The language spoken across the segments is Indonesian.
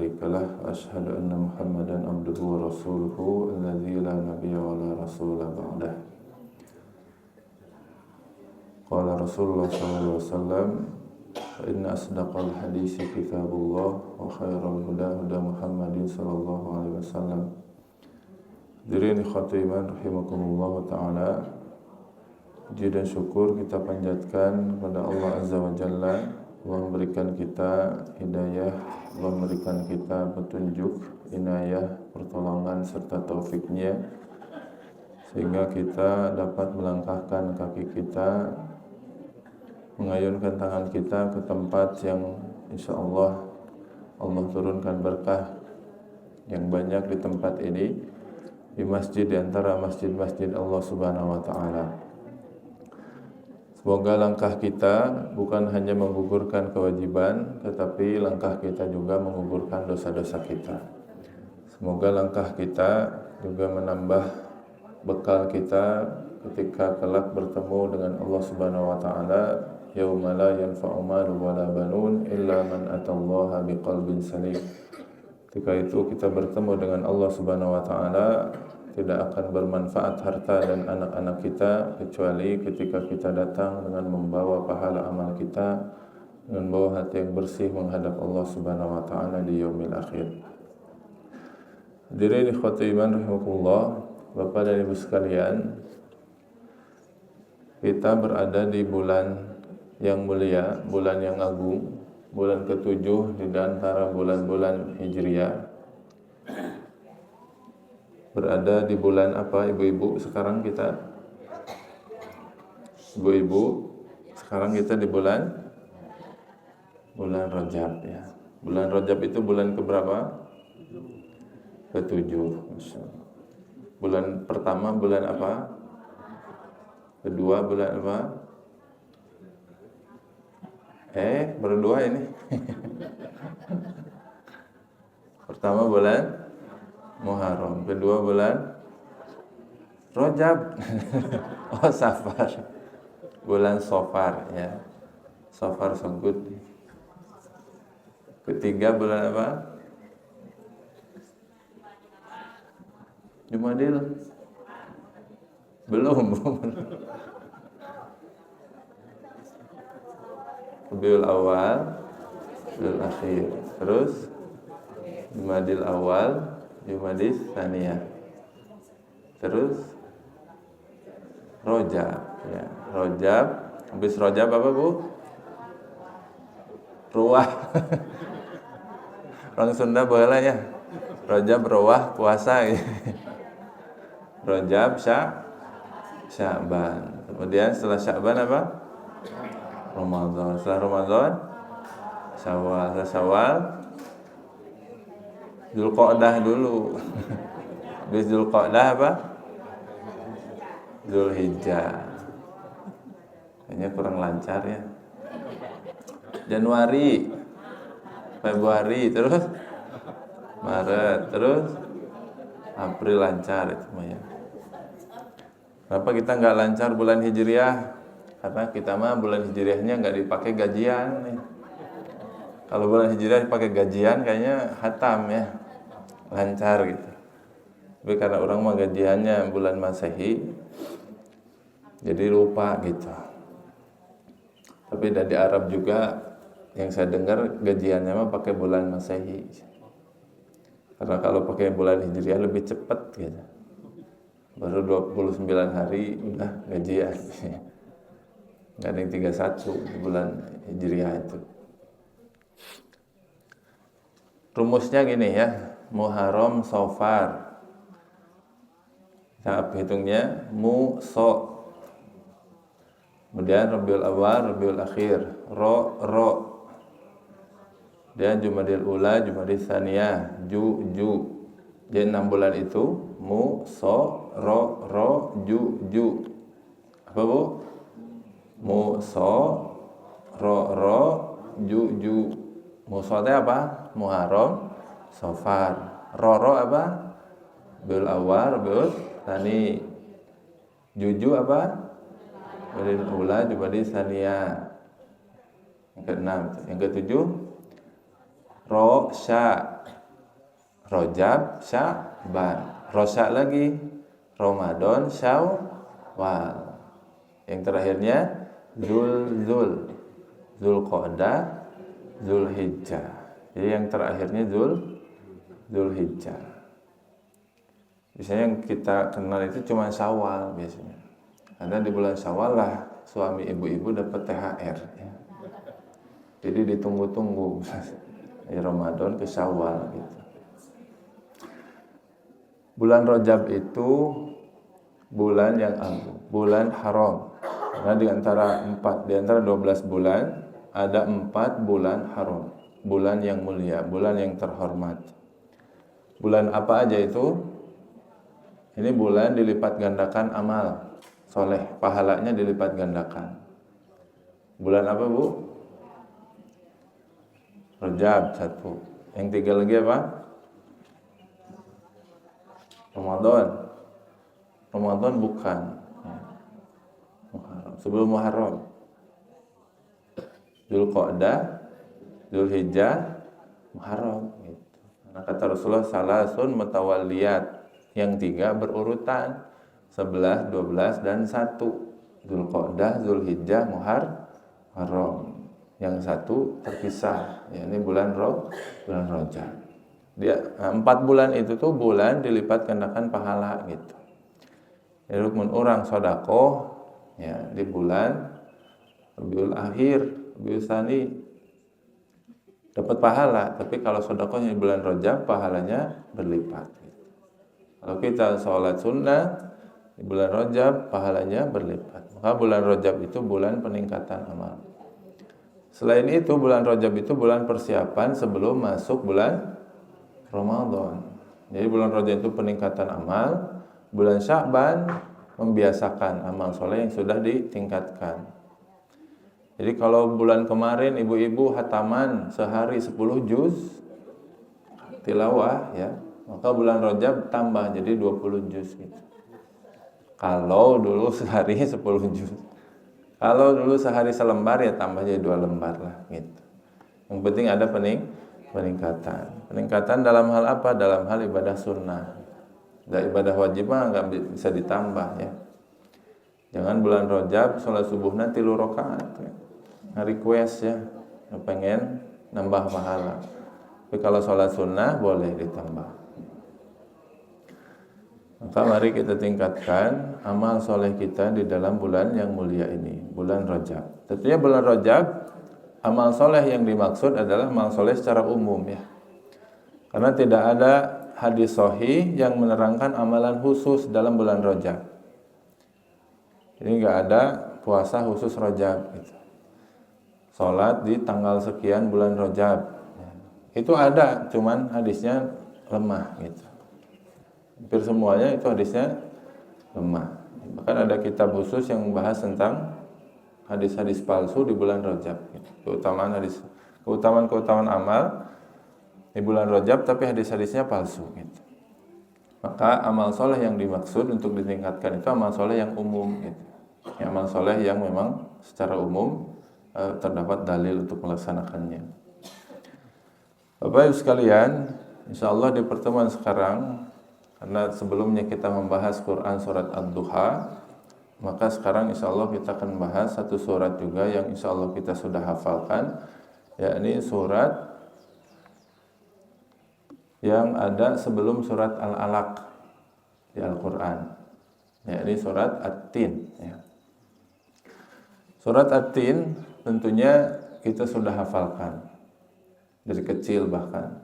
شريك له وأشهد أن محمدا عبده ورسوله الذي لا نبي ولا رسول بعده. قال رسول الله صلى الله عليه وسلم فإن أصدق الحديث كتاب الله وخير الهدى هدى محمد صلى الله عليه وسلم. Hadirin ikhwati iman rahimakumullah ta'ala. Puji dan syukur kita panjatkan kepada Allah Azza wa Jalla. Allah memberikan kita hidayah, Allah memberikan kita petunjuk, inayah, pertolongan serta taufiknya, sehingga kita dapat melangkahkan kaki kita, mengayunkan tangan kita ke tempat yang insya Allah turunkan berkah yang banyak di tempat ini, di masjid, di antara masjid-masjid Allah Subhanahu wa ta'ala. Semoga langkah kita bukan hanya menggugurkan kewajiban, tetapi langkah kita juga menggugurkan dosa-dosa kita. Semoga langkah kita juga menambah bekal kita ketika kelak bertemu dengan Allah Subhanahu wa ta'ala, yauma la yanfa'u malun wala banun illa man atallaha biqalbin salim. Ketika itu kita bertemu dengan Allah Subhanahu wa ta'ala, tidak akan bermanfaat harta dan anak-anak kita kecuali ketika kita datang dengan membawa pahala amal kita, dengan membawa hati yang bersih menghadap Allah Subhanahu wa ta'ala di yaumil akhir. Hadirin ikhwati iman rahimakumullah, Bapak dan Ibu sekalian, kita berada di bulan yang mulia, bulan yang agung, bulan ke-7 di antara bulan-bulan Hijriah. Berada di bulan apa ibu-ibu sekarang kita? Ibu-ibu, sekarang kita di bulan Rajab ya. Bulan Rajab itu bulan keberapa? Ke-7. Bulan pertama bulan apa? Kedua bulan apa? Berdua ini. Pertama bulan Muharram, kedua bulan Rajab. Safar. Bulan Safar ya. Safar so good. Ketiga bulan apa? Jumadil. Belum. Rabiul Awal, Rabiul Akhir. Terus Jumadil Awal, Jumadis Tsaniyah. Terus Rajab ya. Rajab, habis Rajab apa, Bu? Ruah. Orang Sunda boleh ya. Rajab ruah puasa ya. Rajab Sya'ban. Kemudian setelah Sya'ban apa? Ramadan. Setelah Ramadan Syawal. Setelah Syawal Dzulqa'dah dulu. Habis Dzulqa'dah apa? Dzulhijjah. Kayaknya kurang lancar ya. Januari, Februari, terus Maret, terus April lancar itu ya. Kenapa kita nggak lancar bulan Hijriah? Karena kita mah bulan Hijriahnya nggak dipakai gajian nih. Kalau bulan Hijriah dipakai gajian kayaknya khatam ya, lancar gitu. Tapi karena orang mah gajiannya bulan Masehi, jadi lupa gitu. Tapi dari Arab juga yang saya dengar gajiannya mah pakai bulan Masehi. Karena kalau pakai bulan Hijriah lebih cepat gitu. Baru 29 hari udah gajian. Nggak ada yang 31 di bulan Hijriah itu. Rumusnya gini ya, Muharram Safar. Kita hitungnya Mu-So. Kemudian Rabiul Awal, Rabiul Akhir, Ro. Dan Jumadil Ula, Jumadil Tsaniyah, Ju. Jadi 6 bulan itu Mu-So, Ro, Ju. Apa, Bu? Mu-So, Ro, Ju. Mu-So itu apa? Muharram, Safar. Ro apa? Rabiul Awal, Rabiul Tsani. Ju apa? Jumadil Ula, Jumadil Tsaniyah. Yang ke-6. Yang ke-7 Rosya. Rajab, Sya'ban. Rosya lagi Ramadan, Syawal. Yang terakhirnya Zulqa'dah, Zulhijjah. Jadi yang terakhirnya Zulhijjah. Biasanya yang kita kenal itu cuma Syawal biasanya. Karena di bulan Syawal lah suami ibu-ibu dapat THR ya. Jadi ditunggu-tunggu dari Ramadan ke Syawal gitu. Bulan Rajab itu bulan yang agung, bulan haram. Karena di antara 12 bulan ada 4 bulan haram, bulan yang mulia, bulan yang terhormat. Bulan apa aja itu? Ini bulan dilipat gandakan amal soleh, pahalanya dilipat gandakan. Bulan apa, Bu? Rajab 1. Yang 3 lagi apa? Ramadan bukan. Sebelum Muharram. Zulqa'dah, Zulhijjah, Muharram gitu. Karena kata Rasulullah salasun mutawalliyat, yang 3 berurutan, 11, 12 dan 1. Zulqa'dah, Zulhijjah, Muharram. Yang 1 terpisah, yakni bulan Rajab. Dia 4 bulan itu tuh bulan dilipat gandakan pahala gitu. Jadi rukun orang sedekah ya di bulan Rabiul Akhir, Rabiul Tsani dapat pahala, tapi kalau sedekahnya di bulan Rajab pahalanya berlipat gitu. Kalau kita sholat sunnah di bulan Rajab pahalanya berlipat. Maka bulan Rajab itu bulan peningkatan amal. Selain itu bulan Rajab itu bulan persiapan sebelum masuk bulan Ramadan. Jadi bulan Rajab itu peningkatan amal, bulan Sya'ban membiasakan amal soleh yang sudah ditingkatkan. Jadi kalau bulan kemarin ibu-ibu hataman sehari 10 juz tilawah ya, maka bulan Rajab tambah jadi 20 juz gitu. Kalau dulu sehari 10 juz. Kalau dulu sehari selembar ya tambah jadi 2 lembar lah gitu. Yang penting ada peningkatan. Peningkatan dalam hal apa? Dalam hal ibadah sunnah. Dan ibadah wajib mah nggak bisa ditambah ya. Jangan bulan Rajab sholat subuh nanti 3 rakaat ya. Request ya, pengen nambah pahala. Tapi kalau sholat sunnah boleh ditambah. Maka mari kita tingkatkan amal soleh kita di dalam bulan yang mulia ini, bulan Rajab. Tentunya bulan Rajab amal soleh yang dimaksud adalah amal soleh secara umum ya. Karena tidak ada hadis sahih yang menerangkan amalan khusus dalam bulan Rajab. Jadi nggak ada puasa khusus Rajab gitu. Salat di tanggal sekian bulan Rajab. Itu ada, cuman hadisnya lemah gitu. Hampir semuanya itu hadisnya lemah. Bahkan ada kitab khusus yang membahas tentang hadis-hadis palsu di bulan Rajab gitu. Keutamaan amal di bulan Rajab tapi hadis-hadisnya palsu gitu. Maka amal soleh yang dimaksud untuk ditingkatkan itu amal soleh yang umum gitu. Ya, amal soleh yang memang secara umum terdapat dalil untuk melaksanakannya. Bapak Ibu sekalian, insyaallah di pertemuan sekarang, karena sebelumnya kita membahas Quran surat Ad-Duha, maka sekarang insyaallah kita akan bahas satu surat juga yang insyaallah kita sudah hafalkan, yakni surat yang ada sebelum surat Al-Alaq di Al-Quran, yakni surat At-Tin ya. Surat At-Tin tentunya kita sudah hafalkan dari kecil bahkan.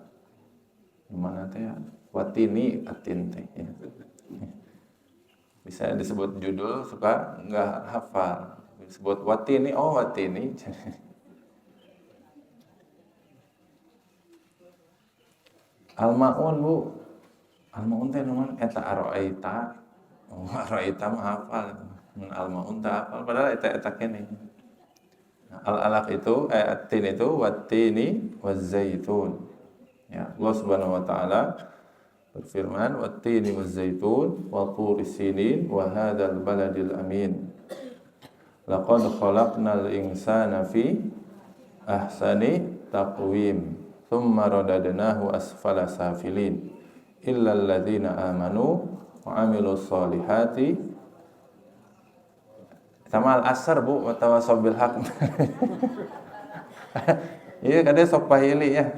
Gimana teh? Watini At-Tin teh ya. Bisa disebut judul suka nggak hafal. Disebut Watini, oh Watini. Al-Ma'un Bu. Al-Ma'un teh nomor eta Aro'aita. Oh, Aro'aita mah hafal. Al-Ma'un teh hafal padahal eta kene. Al-Alaq itu At-Tin itu Wattini waz-zaitun. Ya, Allah Subhanahu wa taala berfirman Wattini waz-zaitun wa turis sinin wa hadzal baladil amin. Laqad khalaqnal insana fi ahsani taqwim. thumma radadnahu asfala safilin illa alladzina amanu wa amilus solihati. Sama al-asr Bu, wa tawasaw bil haq. Iya kadang sok pahili ya.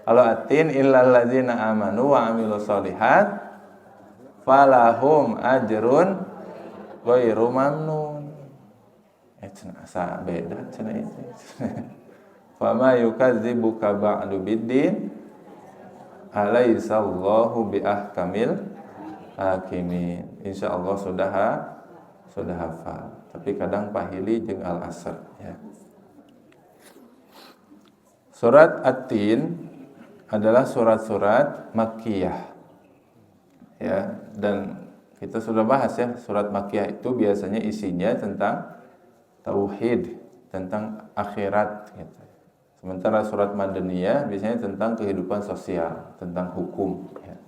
Kalau atin illal ladzina amanu wa amilus solihat falahum ajrun ghairu mamnun. Cenah asa beda cenah itu. Fama yukadzibuka ba'du biddin alaisallahu biahkamil hakimin. Insyaallah sudah hafal. Tapi kadang pahili jeung al-asr ya. Surat At-Tin adalah surat-surat Makkiyah. Ya, dan kita sudah bahas ya, surat Makkiyah itu biasanya isinya tentang tauhid, tentang akhirat gitu. Sementara surat Madaniyah biasanya tentang kehidupan sosial, tentang hukum ya.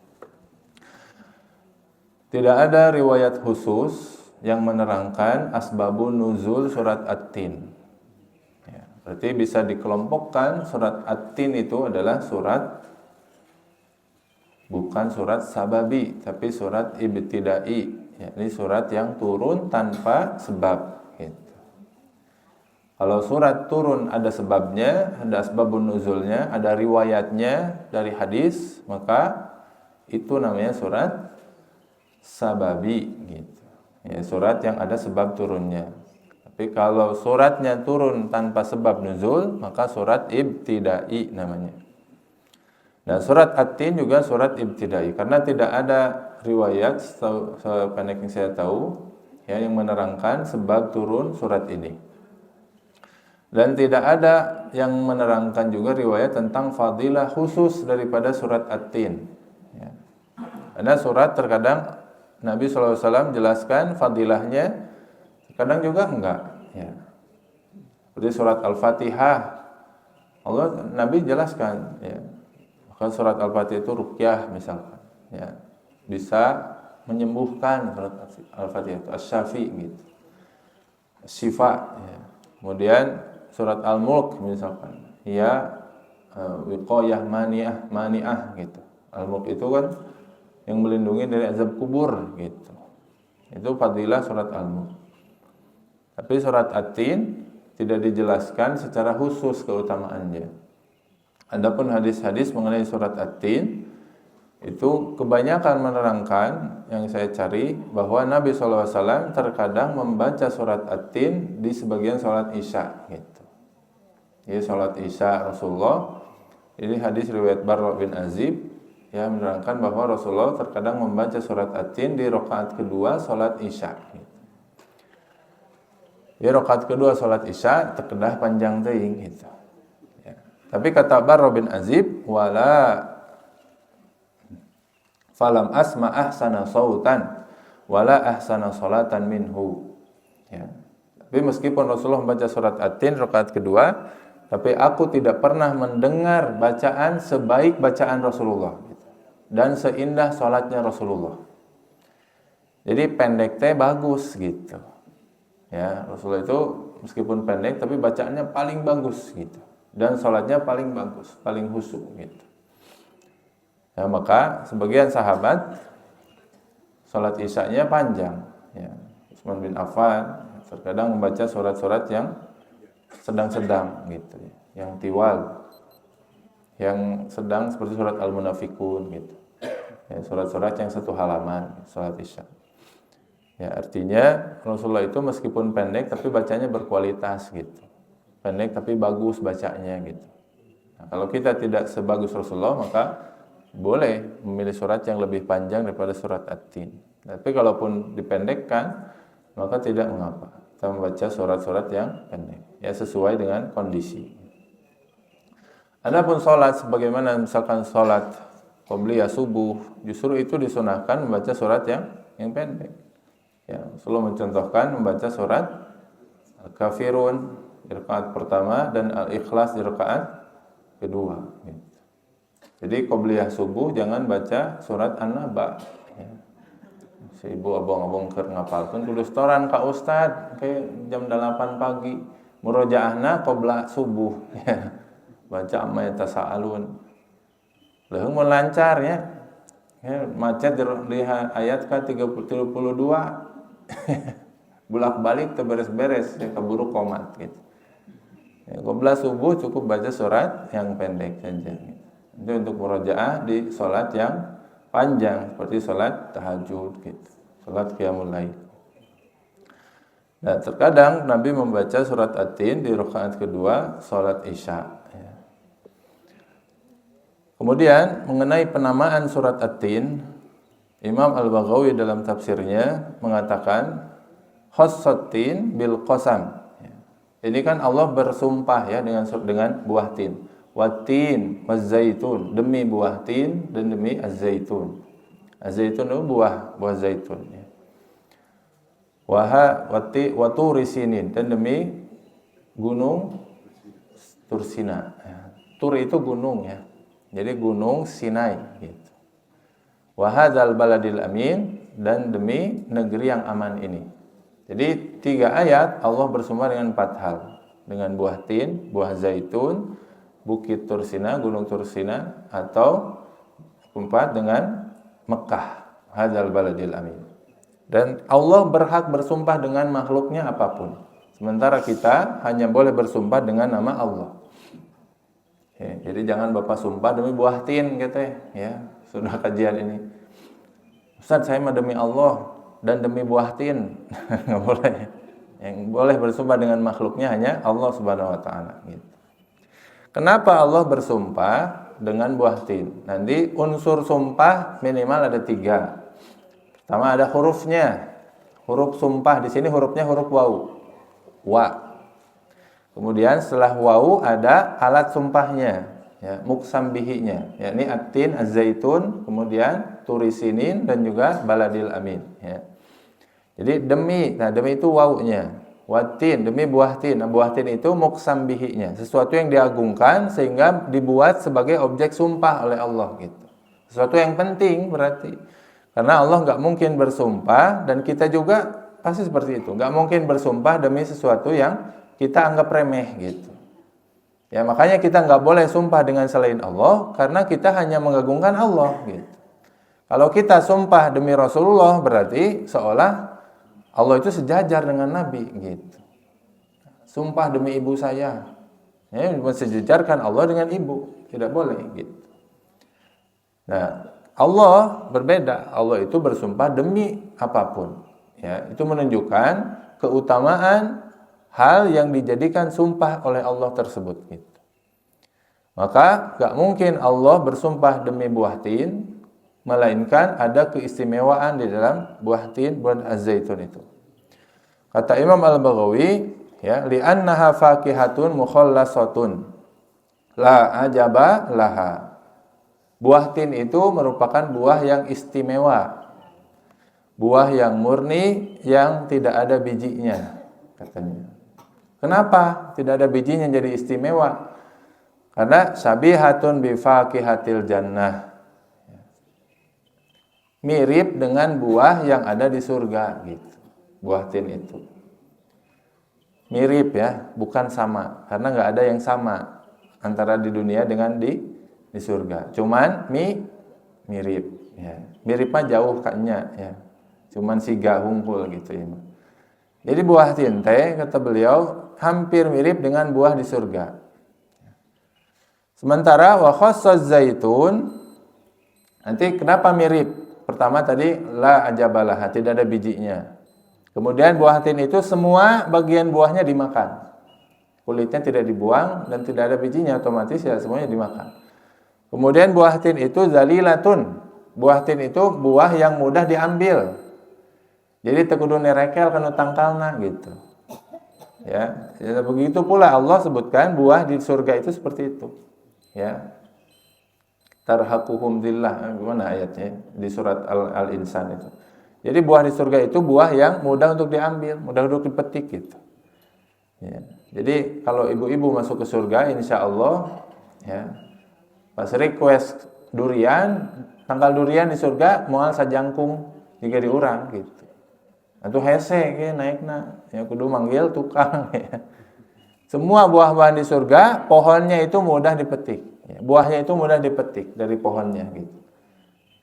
Tidak ada riwayat khusus yang menerangkan asbabun nuzul surat At-Tin. Berarti bisa dikelompokkan surat At-Tin itu adalah surat, bukan surat sababi, tapi surat ibtidai, yakni surat yang turun tanpa sebab gitu. Kalau surat turun ada sebabnya, ada asbabun nuzulnya, ada riwayatnya dari hadis, maka itu namanya surat sababi gitu. Ya, surat yang ada sebab turunnya. Tapi kalau suratnya turun tanpa sebab nuzul, maka surat ibtidai namanya. Dan surat At-Tin juga surat ibtidai, karena tidak ada riwayat sependek yang saya tahu ya, yang menerangkan sebab turun surat ini. Dan tidak ada yang menerangkan juga riwayat tentang fadilah khusus daripada surat At-Tin ya. Karena surat terkadang Nabi SAW jelaskan fadilahnya, kadang juga enggak ya. Seperti surat Al-Fatihah, Allah Nabi jelaskan ya. Maka surat Al-Fatihah itu ruqyah misalkan ya. Bisa menyembuhkan, surat Al-Fatihah itu asy-syafi gitu. Syifa ya. Kemudian surat Al-Mulk misalkan ya, wiqayah mani'ah gitu. Al-Mulk itu kan yang melindungi dari azab kubur gitu. Itu fadilah surat Al-Mulk. Tapi surat At-Tin tidak dijelaskan secara khusus keutamaannya. Adapun hadis-hadis mengenai surat At-Tin itu kebanyakan menerangkan, yang saya cari, bahwa Nabi SAW terkadang membaca surat At-Tin di sebagian sholat Isya gitu. Jadi sholat Isya Rasulullah, ini hadis riwayat Barra bin Azib ya, menerangkan bahwa Rasulullah terkadang membaca surat At-Tin di rakaat kedua sholat Isya gitu. Ya, rakaat kedua salat Isya terkedah panjang teuing gitu. Ya. Tapi kata Barra bin Azib, wala falam asma ahsana sautan wala ahsana salatan minhu. Ya. Tapi meskipun Rasulullah membaca surat At-Tin rakaat kedua, tapi aku tidak pernah mendengar bacaan sebaik bacaan Rasulullah gitu. Dan seindah salatnya Rasulullah. Jadi pendek teh bagus gitu. Ya, Rasulullah itu meskipun pendek tapi bacaannya paling bagus gitu. Dan salatnya paling bagus, paling khusyuk gitu. Ya, maka sebagian sahabat salat Isya-nya panjang ya. Utsman bin Affan terkadang membaca surat-surat yang sedang-sedang gitu ya, yang tiwal. Yang sedang seperti surat Al-Munafiqun gitu. Ya, surat-surat yang satu halaman salat Isya. Ya, artinya Rasulullah itu meskipun pendek tapi bacanya berkualitas gitu. Pendek tapi bagus bacanya gitu. Nah, kalau kita tidak sebagus Rasulullah, maka boleh memilih surat yang lebih panjang daripada surat At-Tin. Tapi kalaupun dipendekkan, maka tidak mengapa. Kita membaca surat-surat yang pendek, ya sesuai dengan kondisi. Adapun salat sebagaimana misalkan salat qobliyah subuh, justru itu disunahkan membaca surat yang pendek. Ya, Rasulullah mencontohkan membaca surat Al-Kafirun di rakaat pertama dan Al-Ikhlas di rakaat kedua. Gitu. Jadi qobliyah subuh jangan baca surat An-Naba. Ya. Si ibu abang-abang keur ngapalkeun kudu setoran ka ustad kayak jam 8 pagi. Murojaahna qobla subuh. Ya. Baca amma yatasaalun. Leuheung mun lancar ya. Macet di ayat ke-32 bulak-balik teu beres-beres ya, keburu komat gitu. Ya, qobla subuh cukup baca surat yang pendek saja. Itu untuk murojaah di salat yang panjang seperti salat tahajud gitu, salat qiyamul lail. Nah, terkadang Nabi membaca surat At-Tin di rakaat kedua salat Isya. Kemudian mengenai penamaan surat At-Tin, Imam Al-Baghawi dalam tafsirnya mengatakan khassatin bil qasam. Ini kan Allah bersumpah ya dengan buah tin. Watin wazaitun, demi buah tin dan demi az-zaitun. Az-zaitun itu buah zaitun ya. Wa turi sinin, dan demi gunung Tursina. Tur itu gunung ya. Jadi gunung Sinai gitu. Wa hadzal baladil amin, dan demi negeri yang aman ini. Jadi 3 ayat Allah bersumpah dengan 4 hal. Dengan buah tin, buah zaitun, bukit Tursina, gunung Tursina, atau 4 dengan Mekah, hadzal baladil amin. Dan Allah berhak bersumpah dengan makhluknya apapun. Sementara kita hanya boleh bersumpah dengan nama Allah. Ya, jadi jangan Bapak sumpah demi buah tin gitu ya. Sudah kajian ini. Ustaz, saya mah demi Allah dan demi buah tin. Enggak boleh. Yang boleh bersumpah dengan makhluknya hanya Allah Subhanahu wa taala gitu. Kenapa Allah bersumpah dengan buah tin? Nanti unsur sumpah minimal ada 3. Pertama ada hurufnya. Huruf sumpah di sini hurufnya huruf waw. Wa. Kemudian setelah waw ada alat sumpahnya, ya, muqsam bihinya, yakni at-tin, az-zaitun, kemudian turisinin dan juga baladil amin. Ya. Jadi demi itu wawnya, watin demi buah tin. Nah, buah tin itu muqsam bihinya, sesuatu yang diagungkan sehingga dibuat sebagai objek sumpah oleh Allah gitu. Sesuatu yang penting berarti, karena Allah nggak mungkin bersumpah dan kita juga pasti seperti itu, nggak mungkin bersumpah demi sesuatu yang kita anggap remeh gitu. Ya makanya kita nggak boleh sumpah dengan selain Allah karena kita hanya mengagungkan Allah gitu. Kalau kita sumpah demi Rasulullah berarti seolah Allah itu sejajar dengan Nabi gitu. Sumpah demi ibu saya, ya mensejajarkan Allah dengan ibu, tidak boleh gitu. Nah Allah berbeda, Allah itu bersumpah demi apapun. Ya itu menunjukkan keutamaan hal yang dijadikan sumpah oleh Allah tersebut gitu. Maka gak mungkin Allah bersumpah demi buah tin, melainkan ada keistimewaan di dalam buah tin, buah az-zaitun itu. Kata Imam Al-Baghawi, ya, li'annaha faqihatun mukhallasatun la ajaba laha. Buah tin itu merupakan buah yang istimewa, buah yang murni yang tidak ada bijinya, katanya. Kenapa tidak ada bijinya jadi istimewa? Karena sabihatun bi faqihatil jannah. Mirip dengan buah yang ada di surga gitu. Buah tin itu. Mirip ya, bukan sama. Karena nggak ada yang sama antara di dunia dengan di surga. Cuman mirip ya. Miripnya jauh kayaknya ya. Cuman siga hungkul gitu ya. Jadi buah tin teh kata beliau hampir mirip dengan buah di surga. Sementara wa khassaz zaitun, nanti kenapa mirip? Pertama tadi la ajabalah, tidak ada bijinya. Kemudian buah tin itu semua bagian buahnya dimakan. Kulitnya tidak dibuang dan tidak ada bijinya, otomatis ya semuanya dimakan. Kemudian buah tin itu zalilatun. Buah tin itu buah yang mudah diambil. Jadi teu kudu nerekel kana tangkalna gitu. Ya, begitu pula Allah sebutkan buah di surga itu seperti itu. Ya. Tarhaquhum dhillah, gimana ayatnya di surat Al-Insan itu. Jadi buah di surga itu buah yang mudah untuk diambil, mudah untuk dipetik gitu. Ya. Jadi kalau ibu-ibu masuk ke surga insya Allah ya, pas request durian, tanggal durian di surga moal sajangkung jika diurang gitu. Atau hese ke naikna, ya kudu manggil tukang ya. Semua buah-buahan di surga pohonnya itu mudah dipetik. Ya, buahnya itu mudah dipetik dari pohonnya gitu.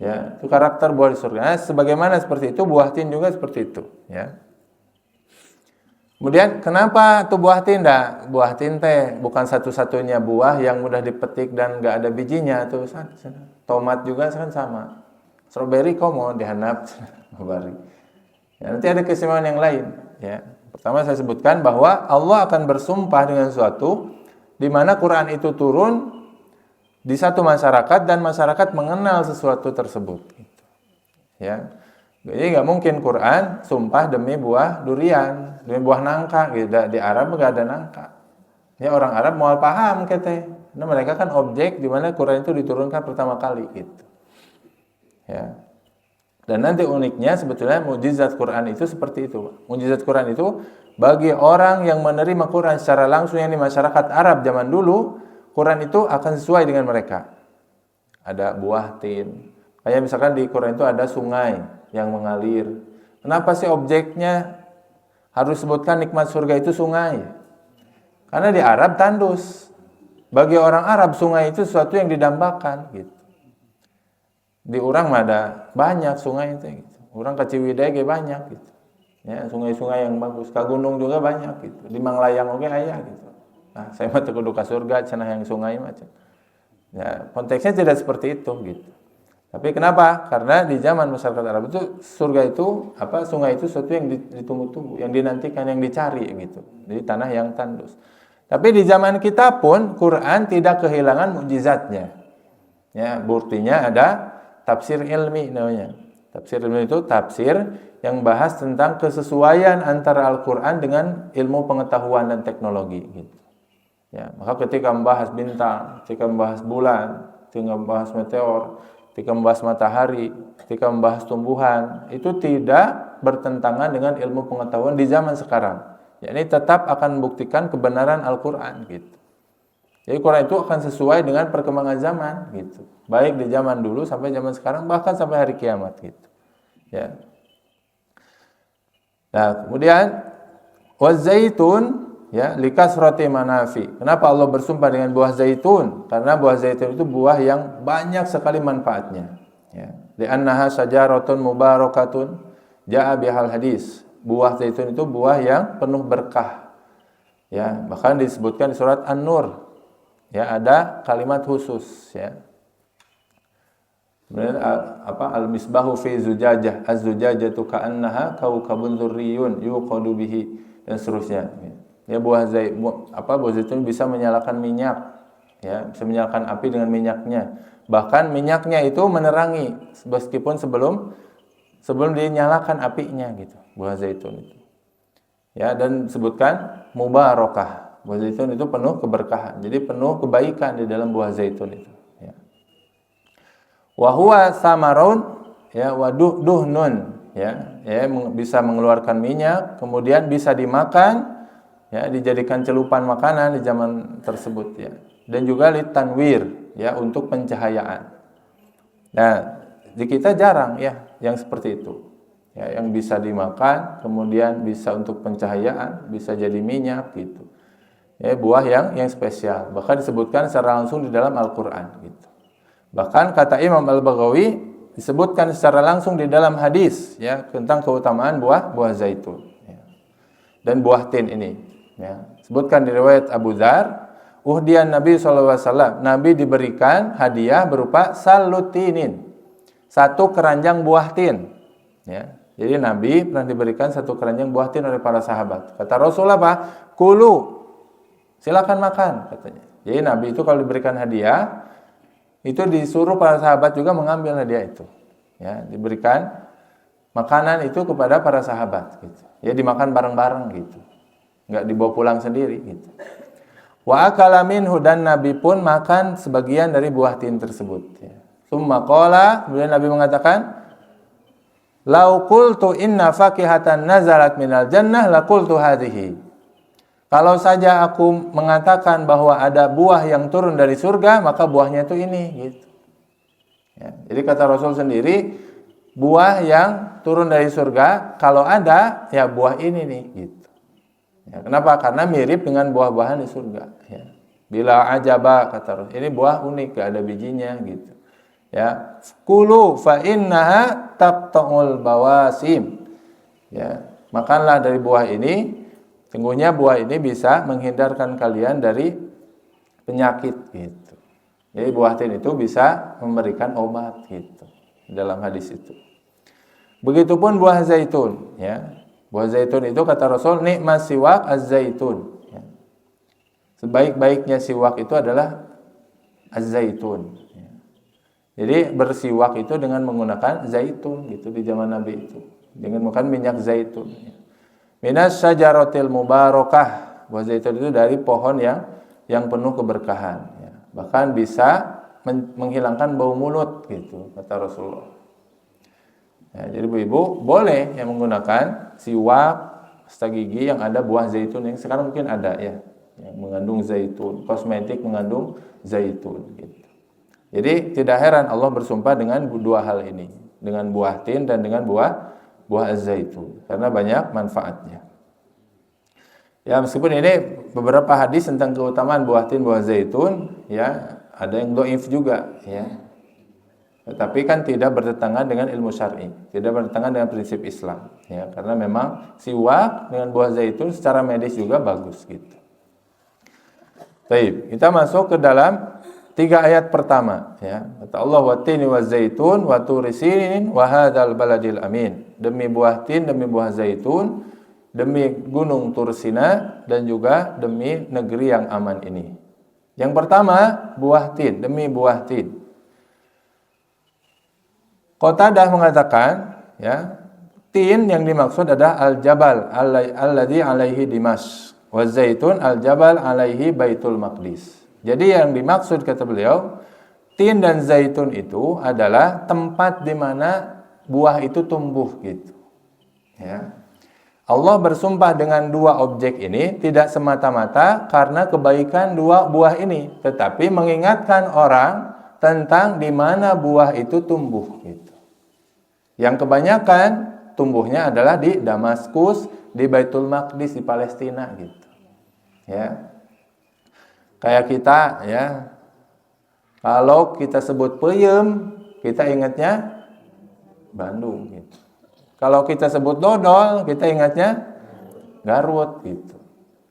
Ya, itu karakter buah di surga. Nah, sebagaimana seperti itu, buah tin juga seperti itu, ya. Kemudian kenapa tuh buah tin? Buah tin teh bukan satu-satunya buah yang mudah dipetik dan nggak ada bijinya tuh. Tomat juga kan sama. Strawberry kok mau dihanap bari. Ya, nanti ada keistimewaan yang lain, ya. Pertama saya sebutkan bahwa Allah akan bersumpah dengan sesuatu di mana Quran itu turun di satu masyarakat dan masyarakat mengenal sesuatu tersebut. Gitu. Ya. Jadi nggak mungkin Quran sumpah demi buah durian, demi buah nangka. Gitu. Di Arab nggak ada nangka. Ya orang Arab mau paham kete. Nah, mereka kan objek di mana Quran itu diturunkan pertama kali. Gitu. Ya. Dan nanti uniknya sebetulnya mukjizat Quran itu seperti itu. Mukjizat Quran itu bagi orang yang menerima Quran secara langsung yang di masyarakat Arab zaman dulu, Quran itu akan sesuai dengan mereka. Ada buah tin. Kayak misalkan di Quran itu ada sungai yang mengalir. Kenapa sih objeknya harus sebutkan nikmat surga itu sungai? Karena di Arab tandus. Bagi orang Arab sungai itu sesuatu yang didambakan gitu. Di orang mah ada banyak sungai itu gitu. Orang ke Ciwidey banyak gitu. Ya, sungai-sungai yang bagus. Ke gunung juga banyak gitu. Di Manglayang oke aya gitu. Nah, saya mah teu kudu ka surga cenah yang sungai macam. Ya, konteksnya tidak seperti itu gitu. Tapi kenapa? Karena di zaman masyarakat Arab itu surga itu sungai itu sesuatu yang ditunggu-tunggu, yang dinantikan, yang dicari gitu. Di tanah yang tandus. Tapi di zaman kita pun Quran tidak kehilangan mukjizatnya. Ya, buktinya ada tafsir ilmi namanya. Tafsir ilmi itu tafsir yang bahas tentang kesesuaian antara Al-Quran dengan ilmu pengetahuan dan teknologi gitu. Ya, maka ketika membahas bintang, ketika membahas bulan, ketika membahas meteor, ketika membahas matahari, ketika membahas tumbuhan, itu tidak bertentangan dengan ilmu pengetahuan di zaman sekarang. Ya, ini tetap akan membuktikan kebenaran Al-Quran gitu. Jadi Quran itu akan sesuai dengan perkembangan zaman gitu. Baik di zaman dulu sampai zaman sekarang, bahkan sampai hari kiamat gitu. Ya. Nah, kemudian wazaitun ya likasrati manafi. Kenapa Allah bersumpah dengan buah zaitun? Karena buah zaitun itu buah yang banyak sekali manfaatnya. Ya. Li'annaha syajaratun mubarakatun ja'a bihal hadis. Buah zaitun itu buah yang penuh berkah. Ya, bahkan disebutkan di surat An-Nur. Ya, ada kalimat khusus ya. Kemudian al-misbahu fi zujajah, az-zujajatu ka'annaha kaukabun dzurriyyun yuqadu bihi dan seterusnya. Ya, buah zaitun bisa menyalakan minyak, ya, bisa menyalakan api dengan minyaknya. Bahkan minyaknya itu menerangi meskipun sebelum dinyalakan apinya gitu, buah zaitun itu. Ya, dan sebutkan mubarakah. Buah zaitun itu penuh keberkahan. Jadi penuh kebaikan di dalam buah zaitun itu, ya. Wa huwa samarun ya wa duhnun ya, bisa mengeluarkan minyak, kemudian bisa dimakan. Ya, dijadikan celupan makanan di zaman tersebut ya. Dan juga litanwir ya, untuk pencahayaan. Nah, di kita jarang ya yang seperti itu. Ya, yang bisa dimakan, kemudian bisa untuk pencahayaan, bisa jadi minyak gitu. Ya, buah yang spesial. Bahkan disebutkan secara langsung di dalam Al-Qur'an gitu. Bahkan kata Imam Al-Baghawi disebutkan secara langsung di dalam hadis ya tentang keutamaan buah zaitun ya. Dan buah tin ini. Ya, sebutkan di riwayat Abu Dzar, uhdiyan Nabi SAW, Nabi diberikan hadiah berupa salutinin, satu keranjang buah tin. Ya, jadi Nabi pernah diberikan satu keranjang buah tin oleh para sahabat. Kata Rasul apa? Kulu, silakan makan katanya. Jadi Nabi itu kalau diberikan hadiah, itu disuruh para sahabat juga mengambil hadiah itu. Ya, diberikan makanan itu kepada para sahabat. Gitu. Ya, dimakan bareng-bareng gitu. Enggak dibawa pulang sendiri gitu. Wa akala minhu, dan Nabi pun makan sebagian dari buah tin tersebut ya. Tsumma qala, kemudian Nabi mengatakan, "Lau qultu inna fakihatan nazalat minal jannah la qultu hadhihi." Kalau saja aku mengatakan bahwa ada buah yang turun dari surga, maka buahnya itu ini gitu. Ya, jadi kata Rasul sendiri, buah yang turun dari surga kalau ada ya buah ini nih gitu. Ya, kenapa? Karena mirip dengan buah-buahan di surga. Ya. Bila ajaba kata Rasul. Ini buah unik, gak ada bijinya gitu. Ya, kulu fa innaha taqta'ul bawasim. Ya, makanlah dari buah ini. Sungguhnya buah ini bisa menghindarkan kalian dari penyakit gitu. Jadi buah tin itu bisa memberikan obat gitu dalam hadis itu. Begitupun buah zaitun, ya. Buah zaitun itu kata Rasul nikmat siwak az-zaitun. Ya. Sebaik-baiknya siwak itu adalah az-zaitun. Ya. Jadi bersiwak itu dengan menggunakan zaitun gitu di zaman Nabi itu. Dengan menggunakan minyak zaitun. Ya. Minas syajaratil mubarakah. Buah zaitun itu dari pohon yang penuh keberkahan. Ya. Bahkan bisa menghilangkan bau mulut gitu kata Rasulullah. Ya, jadi ibu-ibu boleh yang menggunakan siwak, pasta gigi yang ada buah zaitun yang sekarang mungkin ada ya, yang mengandung zaitun, kosmetik mengandung zaitun gitu. Jadi tidak heran Allah bersumpah dengan dua hal ini, dengan buah tin dan dengan buah zaitun karena banyak manfaatnya. Ya meskipun ini beberapa hadis tentang keutamaan buah tin, buah zaitun, ya ada yang dhaif juga, ya. Tetapi kan tidak bertentangan dengan ilmu syar'i, tidak bertentangan dengan prinsip Islam, ya. Karena memang siwak dengan buah zaitun secara medis juga bagus, gitu. Baik, kita masuk ke dalam 3 ayat pertama, ya. Kata Allah wa tini wa zaitun wa turi sinin wa hadzal baladil amin. Demi buah tin, demi buah zaitun, demi gunung Tursina dan juga demi negeri yang aman ini. Yang pertama, buah tin, demi buah tin. Qatadah mengatakan, ya, tin yang dimaksud adalah al-jabal alladzi alaihi Dimash, wa zaitun al-jabal alaihi Baitul Maqdis. Jadi yang dimaksud kata beliau, tin dan zaitun itu adalah tempat di mana buah itu tumbuh gitu. Ya. Allah bersumpah dengan dua objek ini tidak semata-mata karena kebaikan dua buah ini, tetapi mengingatkan orang tentang di mana buah itu tumbuh gitu. Yang kebanyakan tumbuhnya adalah di Damaskus, di Baitul Maqdis, di Palestina gitu. Ya. Kayak kita ya. Kalau kita sebut peyem, kita ingatnya Bandung gitu. Kalau kita sebut dodol, kita ingatnya Garut gitu.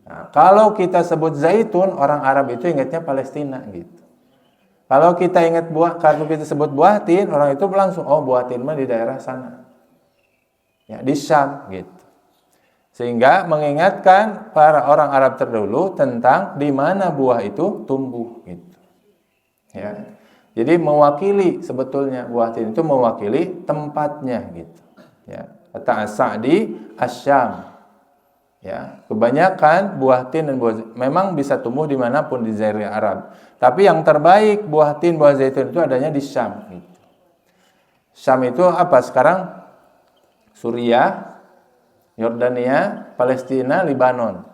Nah, kalau kita sebut zaitun, orang Arab itu ingatnya Palestina gitu. Kalau kita ingat buah, kalau kita sebut buah tin, orang itu langsung, oh buah tin mah di daerah sana. Ya, di Syam gitu. Sehingga mengingatkan para orang Arab terdahulu tentang di mana buah itu tumbuh gitu. Ya. Jadi mewakili sebetulnya buah tin itu mewakili tempatnya gitu. Ya. Kata As-Sa'di Asy-Syam. Ya, kebanyakan buah tin dan buah memang bisa tumbuh dimanapun di Jazirah Arab. Tapi yang terbaik buah tin, buah zaitun itu adanya di Syam. Gitu. Syam itu apa sekarang? Suriah, Yordania, Palestina, Lebanon.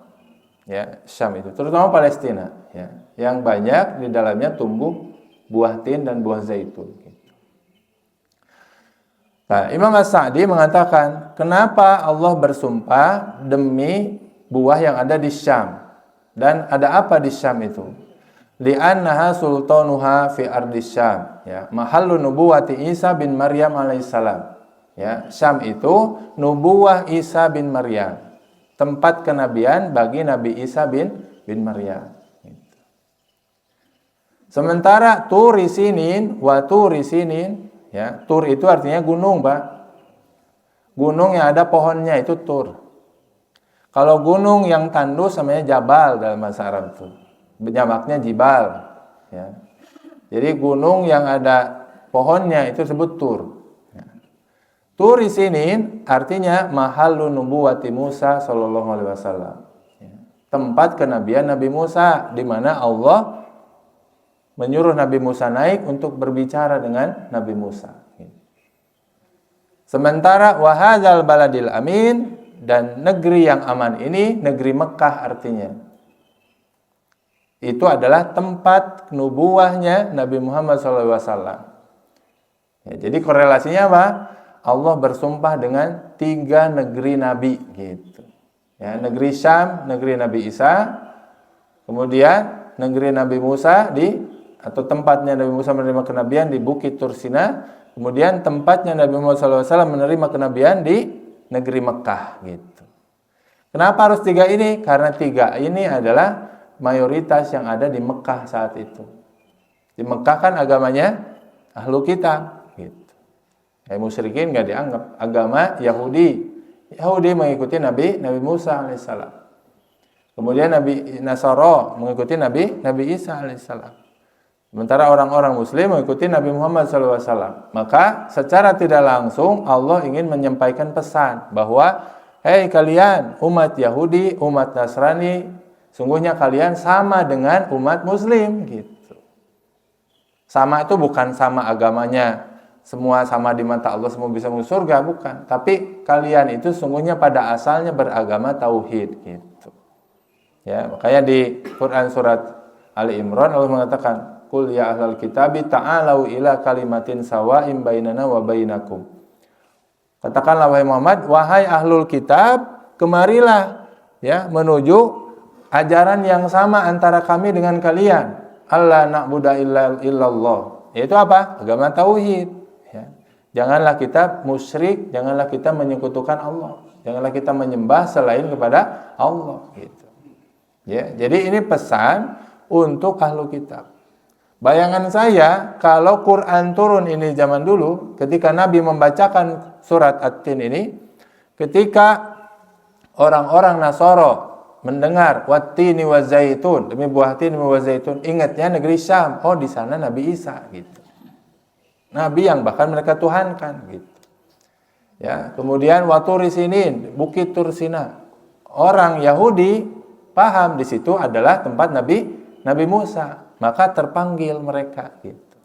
Ya, Syam itu terutama Palestina. Ya, yang banyak di dalamnya tumbuh buah tin dan buah zaitun. Gitu. Nah, Imam As-Sa'di mengatakan, kenapa Allah bersumpah demi buah yang ada di Syam? Dan ada apa di Syam itu? Li'annaha sultanuha fi ardis Syam, ya, mahallu nubuwati Isa bin Maryam alaihissalam. Ya, Syam itu nubuwah Isa bin Maryam, tempat kenabian bagi Nabi Isa bin Maryam. Sementara Turi Sinin wa Turi Sinin, ya, Tur itu artinya gunung, Pak. Gunung yang ada pohonnya itu Tur. Kalau gunung yang tandus namanya Jabal dalam bahasa Arab itu. Jamaknya Jibal, ya. Jadi gunung yang ada pohonnya itu disebut Tur. Ya. Tur di sini artinya mahallu nubuwati Musa sallallahu alaihi wasallam. Ya. Tempat kenabian Nabi Musa di mana Allah menyuruh Nabi Musa naik untuk berbicara dengan Nabi Musa. Sementara wahadzal baladil amin, dan negeri yang aman ini negeri Mekah artinya. Itu adalah tempat nubuahnya Nabi Muhammad SAW. Ya, jadi korelasinya apa? Allah bersumpah dengan 3 negeri Nabi gitu. Ya, negeri Syam, negeri Nabi Isa, kemudian negeri Nabi Musa atau tempatnya Nabi Musa menerima kenabian di Bukit Tursina, kemudian tempatnya Nabi Muhammad SAW menerima kenabian di negeri Mekah gitu. Kenapa harus 3 ini? Karena 3 ini adalah mayoritas yang ada di Mekah saat itu. Di Mekah kan agamanya ahlu kitab gitu. Musyrikin nggak dianggap, agama Yahudi mengikuti Nabi Musa alaihissalam. Kemudian Nabi Nasara mengikuti Nabi Isa alaihissalam. Sementara orang-orang Muslim mengikuti Nabi Muhammad SAW. Maka secara tidak langsung Allah ingin menyampaikan pesan bahwa hei kalian umat Yahudi, umat Nasrani, sungguhnya kalian sama dengan umat Muslim gitu. Sama itu bukan sama agamanya, semua sama di mata Allah, semua bisa masuk surga, bukan. Tapi kalian itu sungguhnya pada asalnya beragama tauhid gitu. Ya, makanya di Quran surat Ali Imran Allah mengatakan, "Qul ya ahlal kitabi ta'alau ila kalimatin sawa'im bainana wa bainakum." Katakanlah wahai Muhammad, wahai ahlul kitab, kemarilah ya menuju ajaran yang sama antara kami dengan kalian. Allah na'budu illallah. Yaitu apa? Agama tauhid. Ya. Janganlah kita musyrik, janganlah kita menyekutukan Allah. Janganlah kita menyembah selain kepada Allah gitu. Ya, jadi ini pesan untuk ahlu kitab. Bayangan saya kalau Quran turun ini zaman dulu, ketika Nabi membacakan surat At-Tin ini, ketika orang-orang Nasara mendengar wattini wa zaitun, demi buah tin wa zaitun, ingatnya negeri Syam. Oh, di sana Nabi Isa gitu. Nabi yang bahkan mereka tuhankan gitu. Ya, kemudian Waturi Sinin, Bukit Tursina. Orang Yahudi paham di situ adalah tempat Nabi Musa, maka terpanggil mereka gitu.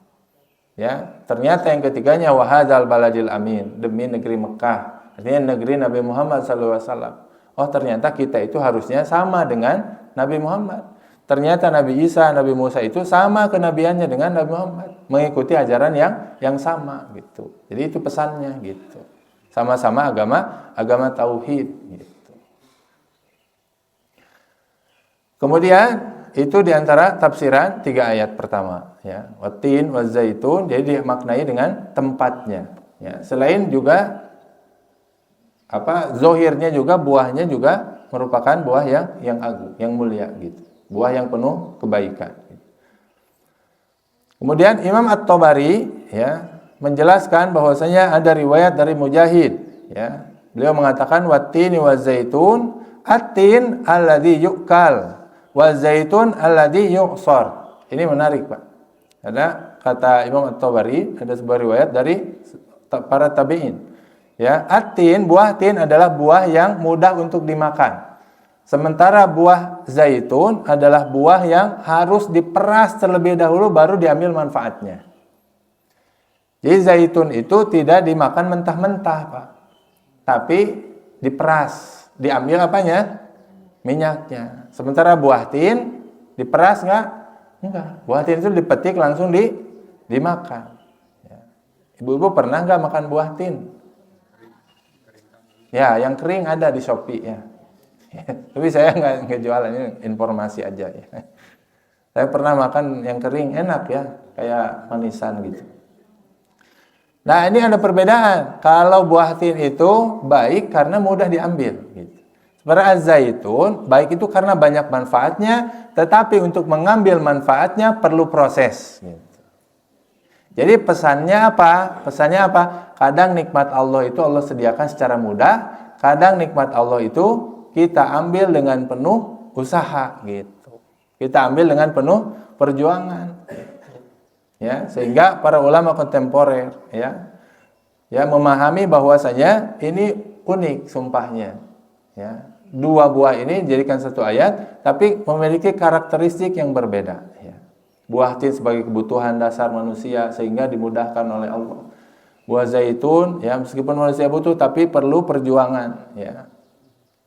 Ya, ternyata yang ketiganya wahadzal baladil amin, demi negeri Mekah, artinya negeri Nabi Muhammad SAW. Oh, ternyata kita itu harusnya sama dengan Nabi Muhammad. Ternyata Nabi Isa, Nabi Musa itu sama kenabiannya dengan Nabi Muhammad, mengikuti ajaran yang sama gitu. Jadi itu pesannya gitu. Sama-sama agama tauhid gitu. Kemudian itu diantara tafsiran 3 ayat pertama ya. Watin wazaitun, jadi dimaknai dengan tempatnya ya. Selain juga zohirnya juga, buahnya juga merupakan buah yang agung, yang mulia gitu. Buah yang penuh kebaikan gitu. Kemudian Imam At-Tabari ya menjelaskan bahwasanya ada riwayat dari Mujahid ya. Beliau mengatakan wattini wazaitun, at-tin alladzi yu'kal wa zaitun alladzi yu'sar. Ini menarik, Pak. Ada kata Imam At-Tabari, ada sebuah riwayat dari para tabi'in. Ya, at-tin, buah tin adalah buah yang mudah untuk dimakan. Sementara buah zaitun adalah buah yang harus diperas terlebih dahulu baru diambil manfaatnya. Jadi zaitun itu tidak dimakan mentah-mentah, Pak. Tapi diperas, diambil apanya? Minyaknya. Sementara buah tin diperas enggak? Enggak. Buah tin itu dipetik langsung dimakan. Ya. Ibu-ibu pernah enggak makan buah tin? Ya, yang kering ada di Shopee ya. Tapi saya enggak jualan, ini informasi aja ya. Saya pernah makan yang kering, enak ya, kayak manisan gitu. Nah, ini ada perbedaan. Kalau buah tin itu baik karena mudah diambil gitu. Sebenarnya zaitun baik itu karena banyak manfaatnya, tetapi untuk mengambil manfaatnya perlu proses gitu. Jadi pesannya apa? Pesannya apa? Kadang nikmat Allah itu Allah sediakan secara mudah, kadang nikmat Allah itu kita ambil dengan penuh usaha gitu. Kita ambil dengan penuh perjuangan. Ya, sehingga para ulama kontemporer ya memahami bahwasanya ini unik sumpahnya. Ya. 2 buah ini dijadikan 1 ayat, tapi memiliki karakteristik yang berbeda. Ya. Buah tin sebagai kebutuhan dasar manusia sehingga dimudahkan oleh Allah. Buah zaitun, ya meskipun manusia butuh tapi perlu perjuangan. Ya.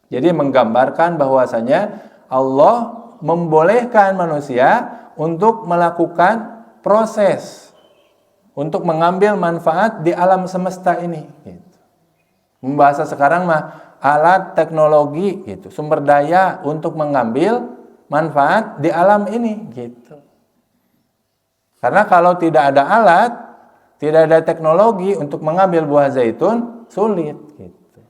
Jadi menggambarkan bahwasanya Allah membolehkan manusia untuk melakukan proses untuk mengambil manfaat di alam semesta ini. Gitu. Membahasa sekarang mah alat teknologi gitu, sumber daya untuk mengambil manfaat di alam ini gitu. Karena kalau tidak ada alat, tidak ada teknologi untuk mengambil buah zaitun, sulit gitu.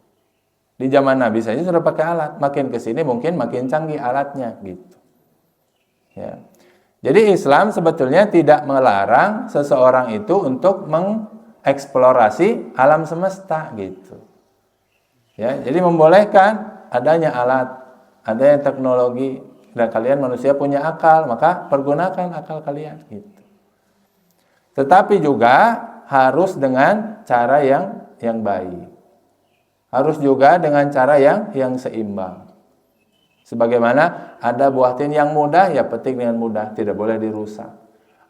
Di zaman Nabi saja sudah pakai alat, makin ke sini mungkin makin canggih alatnya gitu. Ya. Jadi Islam sebetulnya tidak melarang seseorang itu untuk mengeksplorasi alam semesta gitu. Ya, jadi membolehkan adanya alat, adanya teknologi, dan kalian manusia punya akal, maka pergunakan akal kalian gitu. Tetapi juga harus dengan cara yang baik. Harus juga dengan cara yang seimbang. Sebagaimana ada buah tin yang mudah, ya petik dengan mudah, tidak boleh dirusak.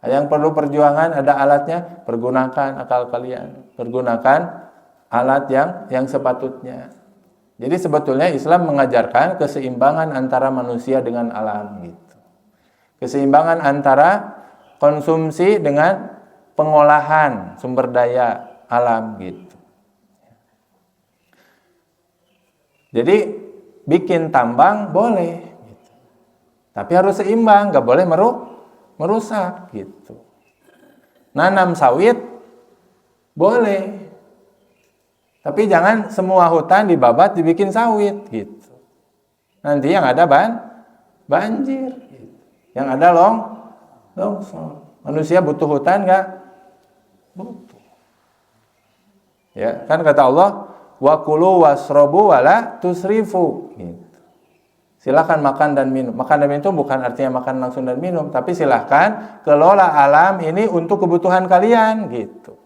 Yang perlu perjuangan, ada alatnya, pergunakan akal kalian, pergunakan alat yang sepatutnya. Jadi sebetulnya Islam mengajarkan keseimbangan antara manusia dengan alam gitu. Keseimbangan antara konsumsi dengan pengolahan sumber daya alam gitu. Jadi bikin tambang boleh, gitu. Tapi harus seimbang, nggak boleh merusak gitu. Nanam sawit boleh, tapi jangan semua hutan dibabat dibikin sawit gitu. Nanti yang ada banjir, gitu. Yang ada longsor. Manusia butuh hutan nggak? Butuh. Ya kan kata Allah, wa kulu wasrobu wala tusrifu gitu. Silakan makan dan minum. Makan dan minum itu bukan artinya makan langsung dan minum, tapi silahkan kelola alam ini untuk kebutuhan kalian gitu.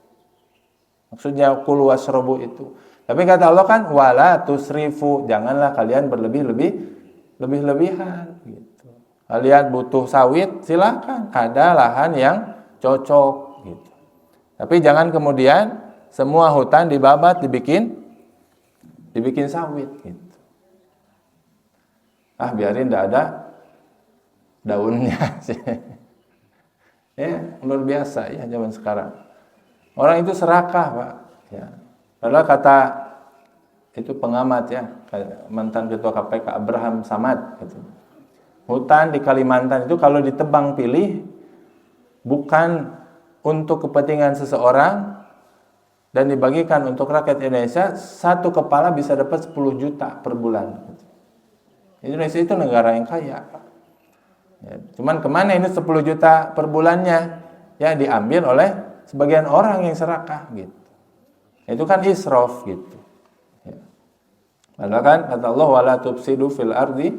Maksudnya kulu wasrobu itu. Tapi kata Allah kan wala tusrifu, janganlah kalian berlebihan gitu. Kalian butuh sawit, silahkan ada lahan yang cocok gitu. Tapi jangan kemudian semua hutan dibabat dibikin sawit gitu. Biarin tidak ada daunnya. Ya, luar biasa ya zaman sekarang. Orang itu serakah, Pak. Ya. Padahal kata itu pengamat ya, mantan ketua KPK Abraham Samad gitu. Hutan di Kalimantan itu kalau ditebang pilih bukan untuk kepentingan seseorang dan dibagikan untuk rakyat Indonesia, satu kepala bisa dapat 10 juta per bulan. Indonesia itu negara yang kaya. Ya, cuman kemana ini 10 juta per bulannya? Ya diambil oleh sebagian orang yang serakah gitu. Itu kan israf gitu. Ya. Padahal kan kata Allah wala tufsidu fil ardi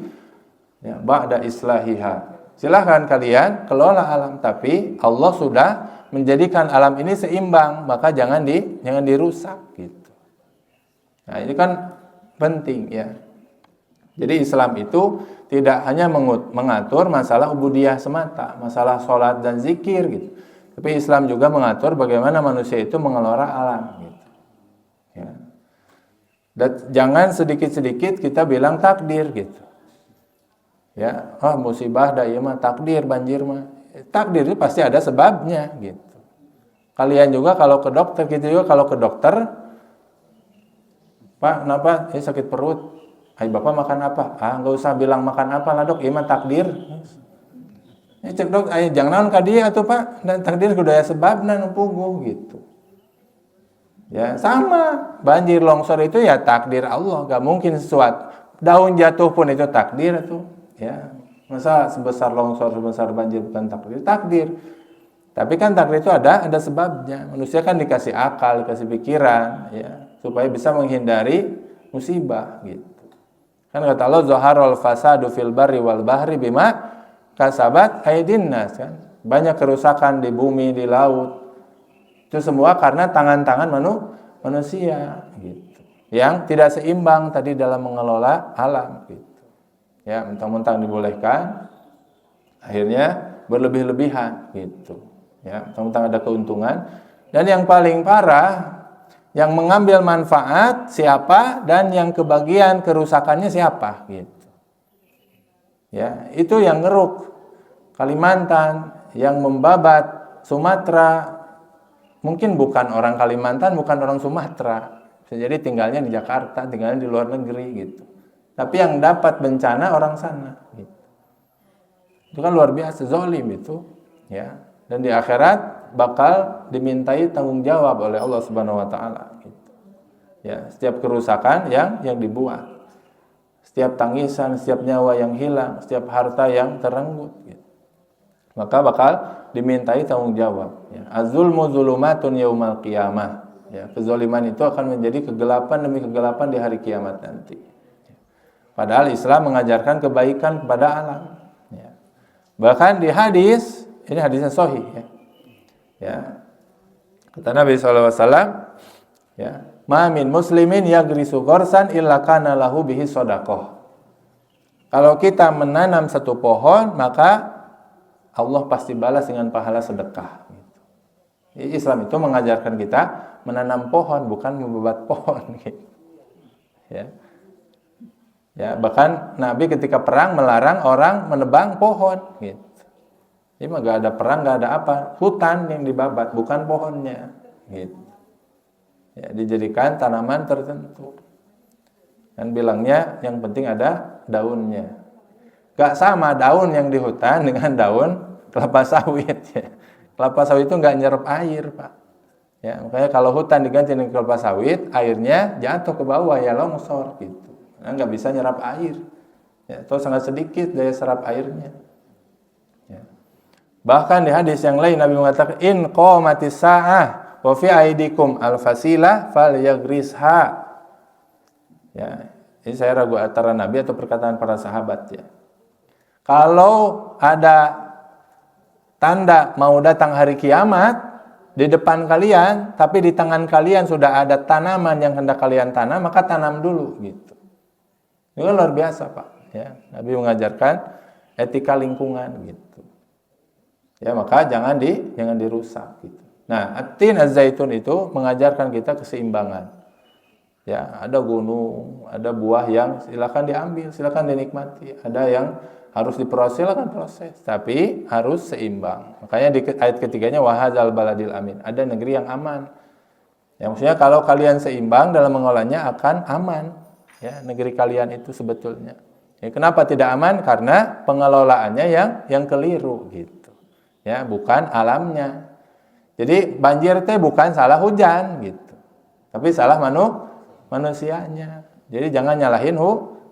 ya ba'da islahiha. Silahkan kalian kelola alam, tapi Allah sudah menjadikan alam ini seimbang, maka jangan dirusak gitu. Nah, ini kan penting ya. Jadi Islam itu tidak hanya mengatur masalah ubudiyah semata, masalah sholat dan zikir gitu. Tapi Islam juga mengatur bagaimana manusia itu mengelola alam gitu. Ya. Dan jangan sedikit-sedikit kita bilang takdir gitu. Ya, musibah dah ieu mah takdir banjir mah. Takdir itu pasti ada sebabnya gitu. Kalian juga kalau ke dokter gitu juga kalau ke dokter, Pak, kenapa? Sakit perut. Bapak makan apa? Nggak usah bilang makan apa lah dok, ini mah takdir. Cek dok, jangan naon ka dieu atuh Pak, dan takdir kudu aya sebabna nu puguh gitu. Ya sama, banjir longsor itu ya takdir Allah, nggak mungkin sesuatu. Daun jatuh pun itu takdir itu, ya. Masa sebesar longsor, sebesar banjir bukan takdir. Tapi kan takdir itu ada sebabnya. Manusia kan dikasih akal, dikasih pikiran, ya, supaya bisa menghindari musibah gitu. Kan kata Allah zaharul fasadu fil barri wal bahri bima kasabat aydin nas kan. Banyak kerusakan di bumi, di laut. Itu semua karena tangan-tangan manusia gitu. Yang tidak seimbang tadi dalam mengelola alam gitu. Ya, mentang-mentang dibolehkan akhirnya berlebih-lebihan gitu. Ya, mentang-mentang ada keuntungan dan yang paling parah yang mengambil manfaat siapa dan yang kebagian kerusakannya siapa gitu. Ya, itu yang ngeruk Kalimantan, yang membabat Sumatera. Mungkin bukan orang Kalimantan, bukan orang Sumatera. Bisa jadi tinggalnya di Jakarta, tinggalnya di luar negeri gitu. Tapi yang dapat bencana orang sana gitu. Itu kan luar biasa, zalim itu, ya. Dan di akhirat bakal dimintai tanggung jawab oleh Allah Subhanahu wa taala gitu. Ya, setiap kerusakan yang dibuat, setiap tangisan, setiap nyawa yang hilang, setiap harta yang terenggut gitu. Maka bakal dimintai tanggung jawab, ya. Az-zulmu zulumatun yaumal qiyamah. Ya, kezaliman itu akan menjadi kegelapan demi kegelapan di hari kiamat nanti. Padahal Islam mengajarkan kebaikan kepada alam. Ya. Bahkan di hadis, ini hadisnya sahih, ya. Ya. Kata Nabi SAW, ya, ma min muslimin yagrisu gharsan illa kana lahu bihi shadaqah. Kalau kita menanam satu pohon, maka Allah pasti balas dengan pahala sedekah. Islam itu mengajarkan kita menanam pohon, bukan membuat pohon. Ya. Ya, bahkan Nabi ketika perang melarang orang menebang pohon. Gitu. Jadi nggak ada perang, nggak ada apa, hutan yang dibabat, bukan pohonnya. Gitu. Ya, dijadikan tanaman tertentu. Dan bilangnya yang penting ada daunnya. Gak sama daun yang di hutan dengan daun kelapa sawit. Ya. Kelapa sawit itu nggak nyerap air, Pak. Ya, makanya kalau hutan diganti dengan kelapa sawit, airnya jatuh ke bawah, ya longsor gitu. Nah, nggak bisa nyerap air. Ya, atau sangat sedikit daya serap airnya. Ya. Bahkan di hadis yang lain Nabi mengatakan, in qamatis sa'ah wa fi aidikum al-fasilah falyagrisha. Ya, ini saya ragu antara Nabi atau perkataan para sahabat, ya. Kalau ada tanda mau datang hari kiamat di depan kalian, tapi di tangan kalian sudah ada tanaman yang hendak kalian tanam, maka tanam dulu gitu. Ini kan luar biasa, Pak. Ya, Nabi mengajarkan etika lingkungan gitu. Ya, maka jangan dirusak gitu. Nah, at-tin az-zaitun itu mengajarkan kita keseimbangan. Ya, ada gunung, ada buah yang silakan diambil, silakan dinikmati. Ada yang harus diproses, silakan proses, tapi harus seimbang. Makanya di ayat ketiganya wahadzal baladil amin. Ada negeri yang aman. Ya, maksudnya kalau kalian seimbang dalam mengolahnya akan aman. Ya, negeri kalian itu sebetulnya. Ya, kenapa tidak aman? Karena pengelolaannya yang keliru gitu. Ya, bukan alamnya. Jadi banjir teh bukan salah hujan gitu. Tapi salah manusianya. Jadi jangan nyalahin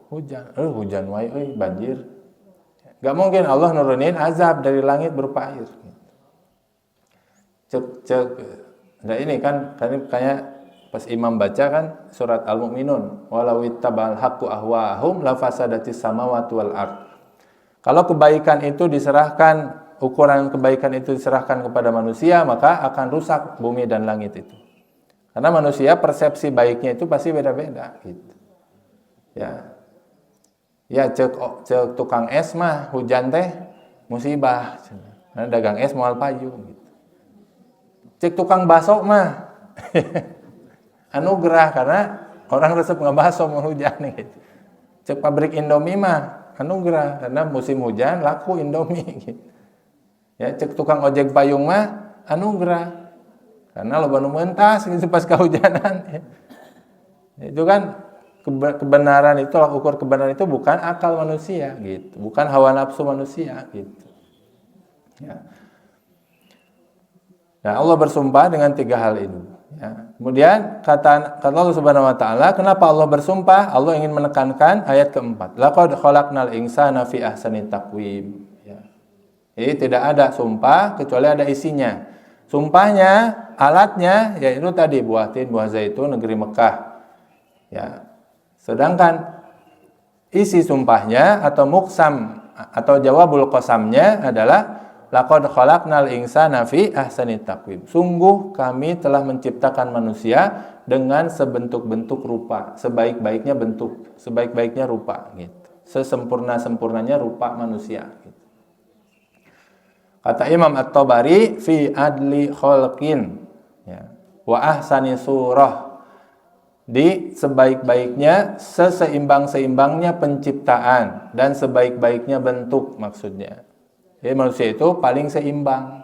hujan. Hujan wae banjir. Gak mungkin Allah nurunin azab dari langit berupa air. Nah ini kan kayak pas imam baca kan surat Al-Mu'minun, walau ittaba'al haqqu ahwa'ahum la fasadatis samawati wal ard. Kalau kebaikan itu diserahkan, ukuran kebaikan itu diserahkan kepada manusia, maka akan rusak bumi dan langit itu. Karena manusia persepsi baiknya itu pasti beda-beda gitu. Ya. Ya cek tukang es mah hujan teh musibah. Karena dagang es moal payung gitu. Cek tukang bakso mah anugerah karena orang resep ngebakso mau hujan gitu. Cek pabrik Indomie mah anugerah karena musim hujan laku Indomie gitu. Ya cek tukang ojek payung mah anugerah karena loba nu mentas gitu pas kehujanan. Ya. Itu kan kebenaran itu, ukur kebenaran itu bukan akal manusia gitu, bukan hawa nafsu manusia gitu. Ya. Nah, Allah bersumpah dengan tiga hal ini. Ya. Kemudian kata Allah Subhanahu Wa Taala, kenapa Allah bersumpah? Allah ingin menekankan ayat keempat. Laqad khalaqnal insana fi ahsani taqwim. Ya. Jadi tidak ada sumpah kecuali ada isinya. Sumpahnya, alatnya, yaitu tadi buah tin, buah zaitun, negeri Mekah. Ya. Sedangkan isi sumpahnya atau muqsam atau jawabul qasamnya adalah laqad khalaqnal insana fi ahsani taqwim. Sungguh kami telah menciptakan manusia dengan sebentuk-bentuk rupa, sebaik-baiknya bentuk, sebaik-baiknya rupa gitu. Sesempurna-sempurnanya rupa manusia gitu. Kata Imam At-Tabari fi adli khalqin ya, wa ahsani surah. Di sebaik-baiknya, seseimbang-seimbangnya penciptaan dan sebaik-baiknya bentuk maksudnya. Jadi manusia itu paling seimbang.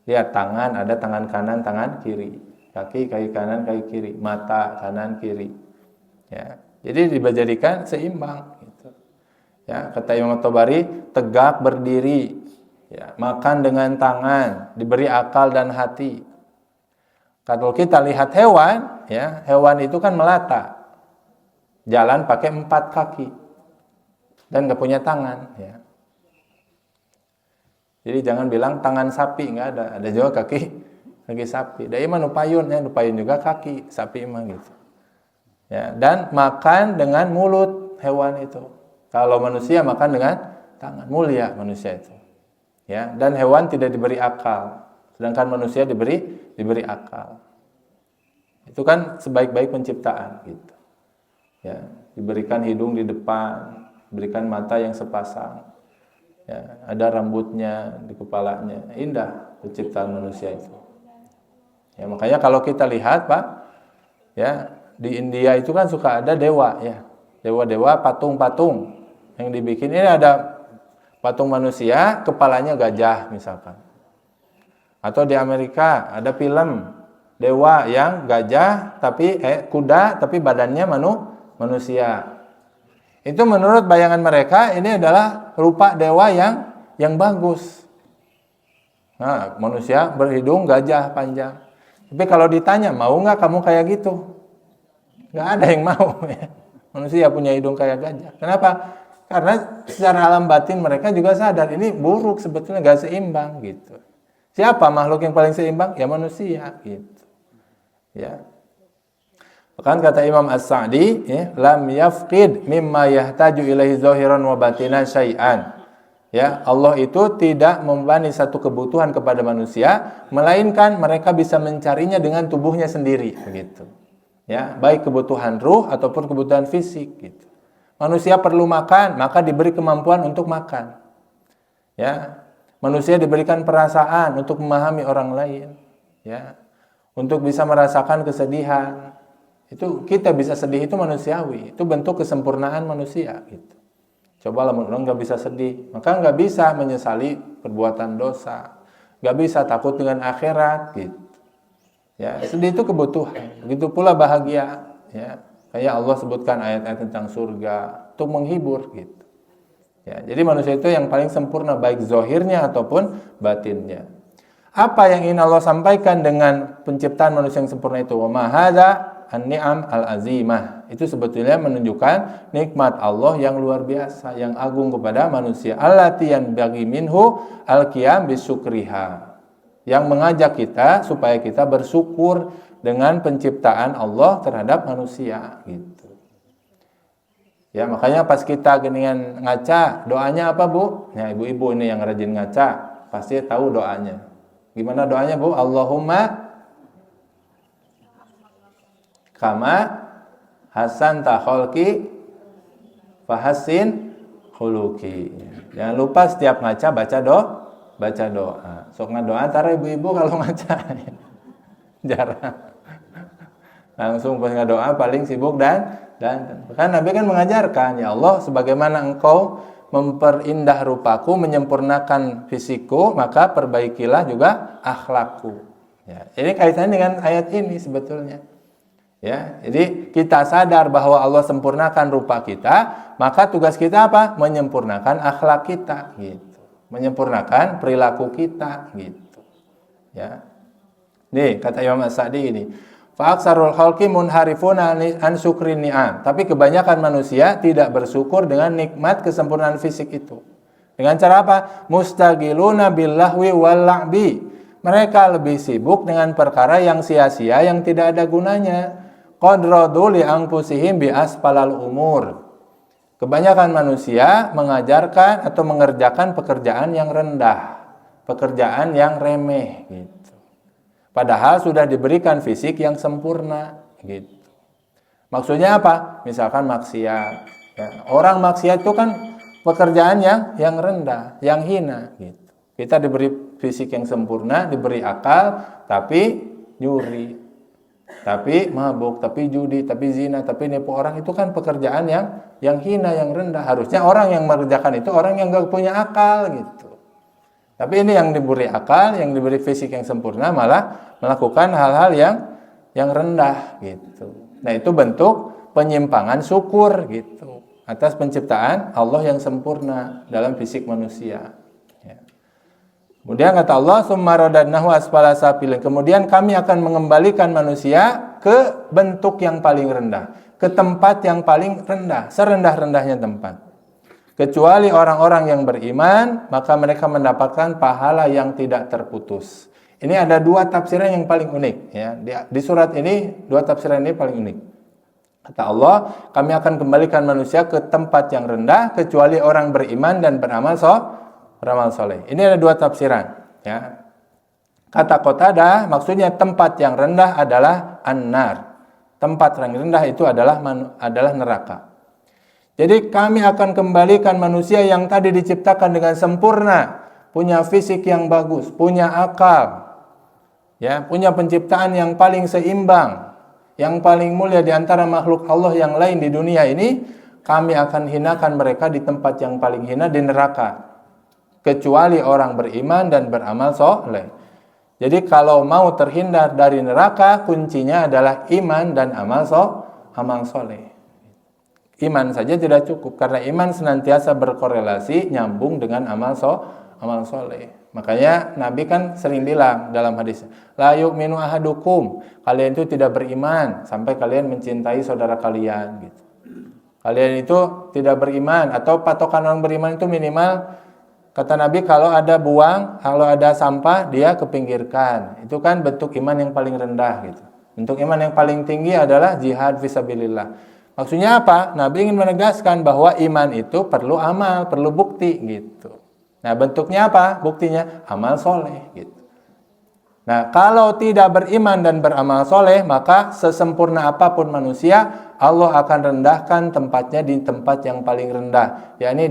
Lihat tangan, ada tangan kanan, tangan kiri. Kaki kanan, kaki kiri. Mata kanan, kiri. Ya. Jadi dijadikan seimbang. Gitu. Ya, kata Imam At-Tabari, tegak berdiri, ya, makan dengan tangan, diberi akal dan hati. Kalau kita lihat hewan, ya, hewan itu kan melata, jalan pakai 4 kaki dan nggak punya tangan. Ya. Jadi jangan bilang tangan sapi, nggak ada juga kaki sapi. Dari mana nupayun, ya, nupayun juga kaki sapi emang gitu. Ya, dan makan dengan mulut hewan itu. Kalau manusia makan dengan tangan, mulia manusia itu. Ya, dan hewan tidak diberi akal, sedangkan manusia diberi akal. Itu kan sebaik-baik penciptaan gitu. Ya, diberikan hidung di depan, diberikan mata yang sepasang. Ya, ada rambutnya di kepalanya. Indah penciptaan manusia itu. Ya, makanya kalau kita lihat, Pak, ya, di India itu kan suka ada dewa, ya. Dewa-dewa, patung-patung yang dibikin. Ini ada patung manusia, kepalanya gajah misalkan. Atau di Amerika ada film dewa yang gajah tapi kuda tapi badannya manusia. Itu menurut bayangan mereka ini adalah rupa dewa yang bagus. Nah, manusia berhidung gajah panjang. Tapi kalau ditanya, mau nggak kamu kayak gitu? Nggak ada yang mau. Ya. Manusia punya hidung kayak gajah. Kenapa? Karena secara alam batin mereka juga sadar ini buruk sebetulnya, nggak seimbang gitu. Siapa makhluk yang paling seimbang? Ya manusia gitu. Ya. Bahkan kata Imam As-Sa'di, ya, lam yafqid mimma yahtaju ilaihi zahiran wa batinan syai'an. Ya, Allah itu tidak membebani satu kebutuhan kepada manusia, melainkan mereka bisa mencarinya dengan tubuhnya sendiri begitu. Ya, baik kebutuhan ruh ataupun kebutuhan fisik gitu. Manusia perlu makan, maka diberi kemampuan untuk makan. Ya. Manusia diberikan perasaan untuk memahami orang lain, ya. Untuk bisa merasakan kesedihan. Itu kita bisa sedih itu manusiawi, itu bentuk kesempurnaan manusia gitu. Coba orang nggak bisa sedih, maka nggak bisa menyesali perbuatan dosa, nggak bisa takut dengan akhirat gitu. Ya, sedih itu kebutuhan. Begitu pula bahagia, ya. Kayak Allah sebutkan ayat-ayat tentang surga untuk menghibur gitu. Ya, jadi manusia itu yang paling sempurna baik zahirnya ataupun batinnya. Apa yang ingin Allah sampaikan dengan penciptaan manusia yang sempurna itu? Wa ma hadza an-ni'am al-azimah. Itu sebetulnya menunjukkan nikmat Allah yang luar biasa, yang agung kepada manusia. Allati yanbaghi minhu al-qiyam bisyukriha. Yang mengajak kita supaya kita bersyukur dengan penciptaan Allah terhadap manusia gitu. Ya, makanya pas kita geningan ngaca, doanya apa, Bu? Ya, ibu-ibu ini yang rajin ngaca, pasti tahu doanya. Gimana doanya, Bu? Allahumma kama hasanta khalqi fahassin khuluqi. Jangan lupa setiap ngaca baca doa. Sok ngadoa antara ibu-ibu kalau ngaca. Jarang. Langsung pas ngadoa paling sibuk dan kan Nabi kan mengajarkan, ya Allah, sebagaimana engkau memperindah rupaku, menyempurnakan fisikku, maka perbaikilah juga akhlakku. Ya, ini kaitannya dengan ayat ini sebetulnya. Ya, jadi kita sadar bahwa Allah sempurnakan rupa kita, maka tugas kita apa? Menyempurnakan akhlak kita gitu. Menyempurnakan perilaku kita gitu. Ya. Nih kata Imam As-Sa'di ini, fa aksarul khalqi munharifuna an syukrin ni'am. Tapi kebanyakan manusia tidak bersyukur dengan nikmat kesempurnaan fisik itu. Dengan cara apa? Mustagiluna billahwi wal la'bi. Mereka lebih sibuk dengan perkara yang sia-sia yang tidak ada gunanya. Qad radu li anfusihim bi asfalal umur. Kebanyakan manusia mengajarkan atau mengerjakan pekerjaan yang rendah, pekerjaan yang remeh gitu. Padahal sudah diberikan fisik yang sempurna gitu. Maksudnya apa? Misalkan maksiat. Ya. Orang maksiat itu kan pekerjaan yang rendah, yang hina gitu. Kita diberi fisik yang sempurna, diberi akal, tapi nyuri, tapi mabuk, tapi judi, tapi zina, tapi nipu orang, itu kan pekerjaan yang hina, yang rendah. Harusnya orang yang mengerjakan itu orang yang gak punya akal gitu. Tapi ini yang diberi akal, yang diberi fisik yang sempurna malah melakukan hal-hal yang rendah gitu. Nah, itu bentuk penyimpangan syukur gitu. atas penciptaan Allah yang sempurna dalam fisik manusia. Ya. Kemudian kata Allah, "Tsumma radadnahu asfala safilin." Kemudian kami akan mengembalikan manusia ke bentuk yang paling rendah, ke tempat yang paling rendah, serendah-rendahnya tempat. Kecuali orang-orang yang beriman, maka mereka mendapatkan pahala yang tidak terputus. Ini ada dua tafsiran yang paling unik. Ya. Di surat ini, dua tafsiran ini paling unik. Kata Allah, kami akan kembalikan manusia ke tempat yang rendah, kecuali orang beriman dan beramal soleh. Ini ada dua tafsiran. Ya. Kata Qatadah, maksudnya tempat yang rendah adalah an-nar. Tempat yang rendah itu adalah neraka. Jadi kami akan kembalikan manusia yang tadi diciptakan dengan sempurna, punya fisik yang bagus, punya akal, ya, punya penciptaan yang paling seimbang, yang paling mulia di antara makhluk Allah yang lain di dunia ini. Kami akan hinakan mereka di tempat yang paling hina, di neraka, kecuali orang beriman dan beramal soleh. Jadi kalau mau terhindar dari neraka, kuncinya adalah iman dan amal soleh. Iman saja tidak cukup, karena iman senantiasa berkorelasi, nyambung dengan amal soleh. Makanya Nabi kan sering bilang dalam hadis, la yu'minu ahadukum, kalian itu tidak beriman sampai kalian mencintai saudara kalian gitu. Kalian itu tidak beriman, atau patokan orang beriman itu minimal, kata Nabi, kalau ada sampah dia kepinggirkan. Itu kan bentuk iman yang paling rendah gitu. Bentuk iman yang paling tinggi adalah jihad fisabilillah. Maksudnya apa? Nabi ingin menegaskan bahwa iman itu perlu amal, perlu bukti gitu. Nah, bentuknya apa? Buktinya amal soleh gitu. Nah, kalau tidak beriman dan beramal soleh, maka sesempurna apapun manusia, Allah akan rendahkan tempatnya di tempat yang paling rendah, yakni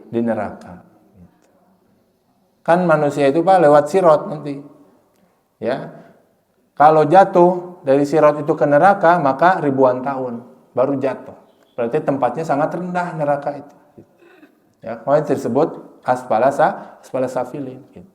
di neraka. Kan manusia itu Pak lewat sirat nanti. Ya. Kalau jatuh dari sirat itu ke neraka, maka ribuan tahun baru jatuh. Berarti tempatnya sangat rendah neraka itu. Ya, makanya disebut asfala safilin. Gitu.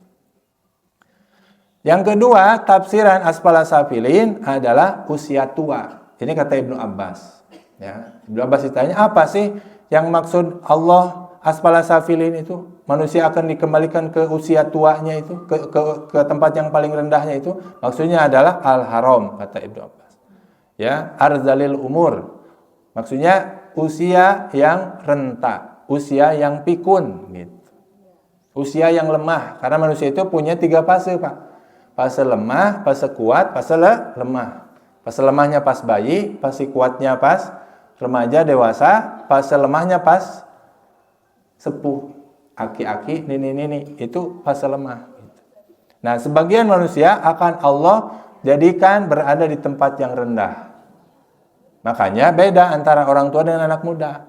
Yang kedua, tafsiran asfala safilin adalah usia tua. Ini kata Ibnu Abbas. Ya, Ibnu Abbas ditanya, apa sih yang maksud Allah asfala safilin itu? Manusia akan dikembalikan ke usia tuanya itu, ke tempat yang paling rendahnya itu. Maksudnya adalah al-haram, kata Ibnu Abbas. Ya, arzalil umur. Maksudnya usia yang renta, usia yang pikun gitu. Usia yang lemah, karena manusia itu punya 3 fase, Pak. Fase lemah, fase kuat, fase lemah. Fase lemahnya pas bayi, fase kuatnya pas remaja dewasa, fase lemahnya pas sepuh, aki-aki, nini-nini, itu fase lemah gitu. Nah, sebagian manusia akan Allah jadikan berada di tempat yang rendah. Makanya beda antara orang tua dengan anak muda.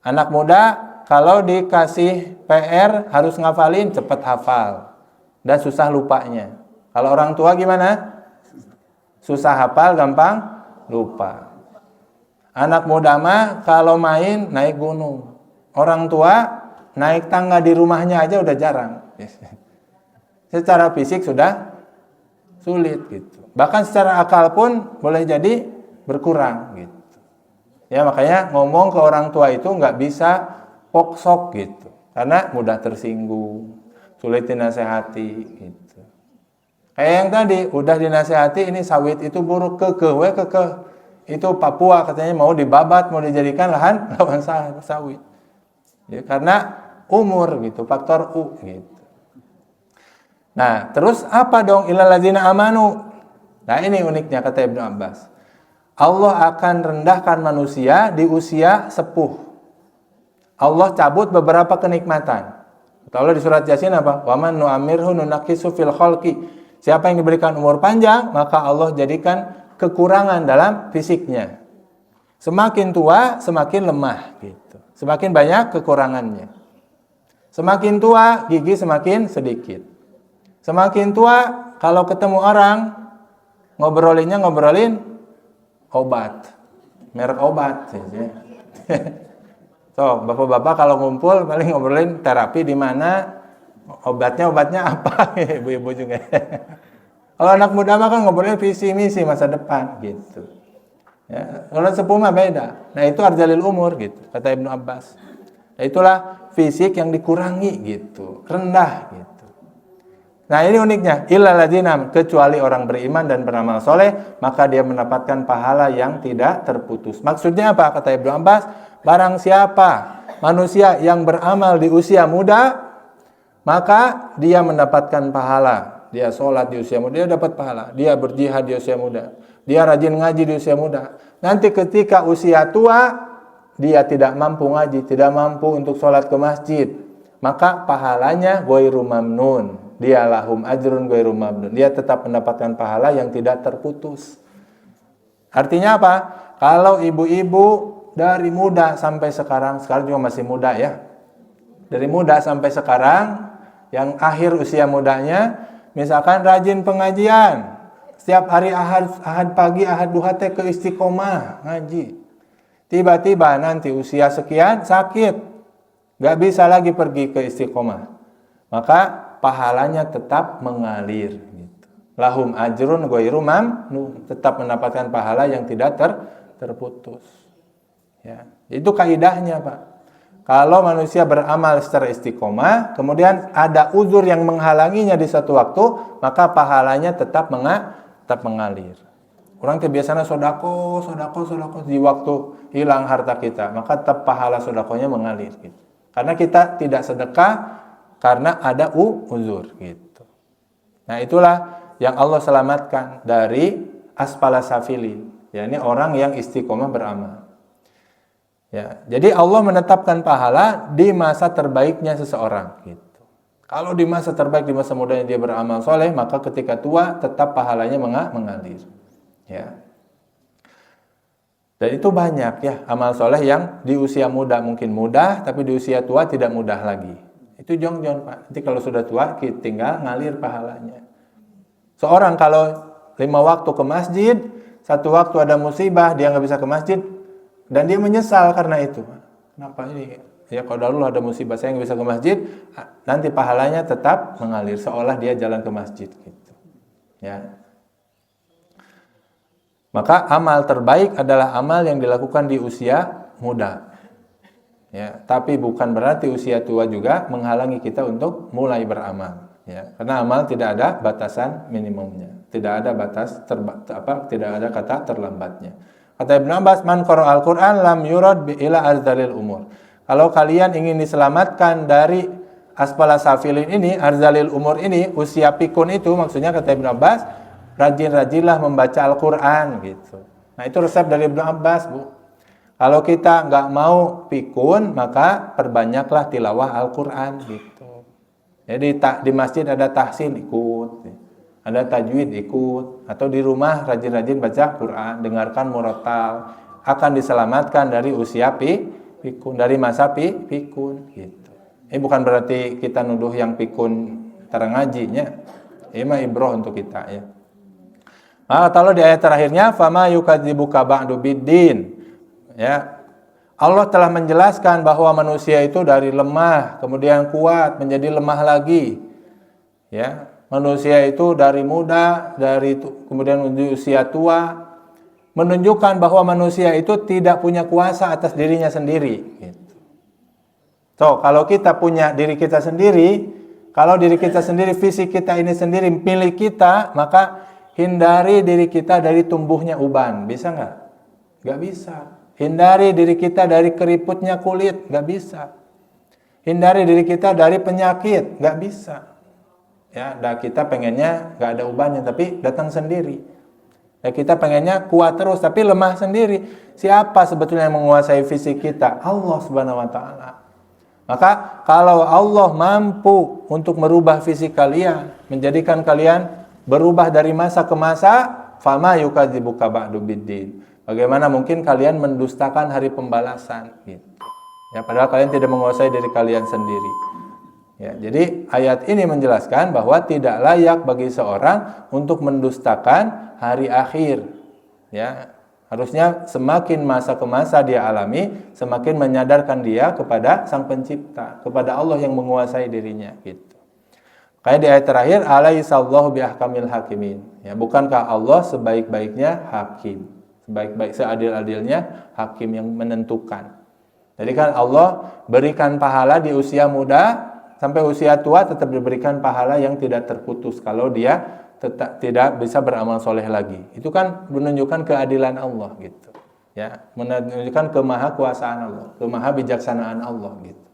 Anak muda kalau dikasih PR harus ngafalin, cepat hafal dan susah lupanya. Kalau orang tua gimana? Susah hafal, gampang lupa. Anak muda mah kalau main naik gunung. Orang tua naik tangga di rumahnya aja udah jarang. Secara fisik sudah sulit gitu. Bahkan secara akal pun boleh jadi berkurang gitu. Ya, makanya ngomong ke orang tua itu nggak bisa poksok gitu, karena mudah tersinggung, sulit dinasehati gitu. Kayak yang tadi udah dinasehati, ini sawit itu buruk, kekeh itu Papua katanya mau dibabat, mau dijadikan lahan sawit. Ya, karena umur gitu, faktor U gitu. Nah, terus apa dong ilal ladzina amanu? Nah, ini uniknya kata Ibnu Abbas. Allah akan rendahkan manusia di usia sepuh. Allah cabut beberapa kenikmatan. Kata Allah di surat Yasin apa? Wa man nu'ammirhu nunaqqisu fil khalqi. Siapa yang diberikan umur panjang, maka Allah jadikan kekurangan dalam fisiknya. Semakin tua, semakin lemah gitu. Semakin banyak kekurangannya. Semakin tua, gigi semakin sedikit. Semakin tua, kalau ketemu orang, ngobrolin obat, merek obat. So, bapak-bapak kalau ngumpul paling ngobrolin terapi di mana, obatnya apa, ibu-ibu juga. Kalau anak muda mah kan ngobrolin visi misi masa depan gitu. Ya, orang sepuh mah beda. Nah, itu arzalil umur gitu, kata Ibnu Abbas. Nah, itulah fisik yang dikurangi gitu, rendah gitu. Nah, ini uniknya, illal ladzina, kecuali orang beriman dan beramal soleh, maka dia mendapatkan pahala yang tidak terputus. Maksudnya apa? Kata Ibnu Abbas, barang siapa manusia yang beramal di usia muda, maka dia mendapatkan pahala. Dia sholat di usia muda, dia dapat pahala. Dia berjihad di usia muda, dia rajin ngaji di usia muda. Nanti ketika usia tua, dia tidak mampu ngaji, tidak mampu untuk sholat ke masjid, maka pahalanya ghairu mamnun. Dia lahum ajrun ghairu mamnun. Dia tetap mendapatkan pahala yang tidak terputus. Artinya apa? Kalau ibu-ibu dari muda sampai sekarang juga masih muda ya. Dari muda sampai sekarang, yang akhir usia mudanya, misalkan rajin pengajian, setiap hari ahad pagi, ahad duha teh ke istiqomah ngaji. Tiba-tiba nanti usia sekian sakit, gak bisa lagi pergi ke istiqomah, maka pahalanya tetap mengalir. Gitu. Lahum ajrun ghairu mamnun, tetap mendapatkan pahala yang tidak terputus. Ya, itu kaidahnya, Pak. Kalau manusia beramal secara istiqomah, kemudian ada uzur yang menghalanginya di satu waktu, maka pahalanya tetap mengalir. Orang kebiasaan sodako di waktu hilang harta kita, maka tetap pahala sodakonya mengalir. Gitu. Karena kita tidak sedekah karena ada uzur. Gitu. Nah, itulah yang Allah selamatkan dari asfala safilin. Ya, ini orang yang istiqomah beramal. Ya, jadi Allah menetapkan pahala di masa terbaiknya seseorang gitu. Kalau di masa terbaik, di masa mudanya dia beramal soleh, maka ketika tua tetap pahalanya mengalir. Ya. Dan itu banyak ya amal soleh yang di usia muda mungkin mudah, tapi di usia tua tidak mudah lagi. Itu jong-jong, Pak. Nanti kalau sudah tua, kita tinggal ngalir pahalanya. Seorang kalau 5 waktu ke masjid, 1 waktu ada musibah, dia nggak bisa ke masjid, dan dia menyesal karena itu. Kenapa ini? Ya kalau dulu ada musibah saya nggak bisa ke masjid, nanti pahalanya tetap mengalir seolah dia jalan ke masjid gitu. Ya. Maka amal terbaik adalah amal yang dilakukan di usia muda. Ya, tapi bukan berarti usia tua juga menghalangi kita untuk mulai beramal. Ya, karena amal tidak ada batasan minimumnya, tidak ada tidak ada kata terlambatnya. Kata Ibnu Abbas, man qara'al Qur'an lam yurad bi ila arzalil umur. Kalau kalian ingin diselamatkan dari asfala safilin ini, arzalil umur ini, usia pikun itu, maksudnya kata Ibnu Abbas, rajin-rajinlah membaca Al-Qur'an gitu. Nah, itu resep dari Ibnu Abbas, Bu. Kalau kita nggak mau pikun, maka perbanyaklah tilawah Al-Qur'an gitu. Jadi di masjid ada tahsin ikut, ada tajwid ikut, atau di rumah rajin-rajin baca Quran, dengarkan murattal, akan diselamatkan dari usia pikun, dari masa pikun gitu. Ini bukan berarti kita nuduh yang pikun tarang ngajinya. Ini mah ibroh untuk kita ya. Maka kalau di ayat terakhirnya fama yukadzibuka ba'du biddin. Ya. Allah telah menjelaskan bahwa manusia itu dari lemah kemudian kuat menjadi lemah lagi. Ya. Manusia itu dari muda, kemudian menuju usia tua, menunjukkan bahwa manusia itu tidak punya kuasa atas dirinya sendiri. Gitu. So, kalau kita punya diri kita sendiri, kalau diri kita sendiri, fisik kita ini sendiri milik kita, maka hindari diri kita dari tumbuhnya uban. Bisa nggak? Nggak bisa. Hindari diri kita dari keriputnya kulit. Nggak bisa. Hindari diri kita dari penyakit. Nggak bisa. Ya, kita pengennya nggak ada ubannya, tapi datang sendiri. Ya, kita pengennya kuat terus, tapi lemah sendiri. Siapa sebetulnya yang menguasai fisik kita? Allah Subhanahu Wa Taala. Maka kalau Allah mampu untuk merubah fisik kalian, menjadikan kalian berubah dari masa ke masa, fama yukadzibuka ba'du biddin. Bagaimana mungkin kalian mendustakan hari pembalasan? Gitu. Ya, padahal kalian tidak menguasai diri kalian sendiri. Ya, jadi ayat ini menjelaskan bahwa tidak layak bagi seorang untuk mendustakan hari akhir. Ya, harusnya semakin masa ke masa dia alami, semakin menyadarkan dia kepada Sang Pencipta, kepada Allah yang menguasai dirinya. Gitu. Kayak di ayat terakhir, alaihissallahu biahkamil hakimin. Ya, bukankah Allah sebaik-baiknya hakim? Sebaik-baik seadil-adilnya hakim yang menentukan. Jadi kan Allah berikan pahala di usia muda sampai usia tua tetap diberikan pahala yang tidak terputus kalau dia tetap tidak bisa beramal soleh lagi. Itu kan menunjukkan keadilan Allah gitu. Ya, menunjukkan kemahakuasaan Allah, kemahabijaksanaan Allah gitu.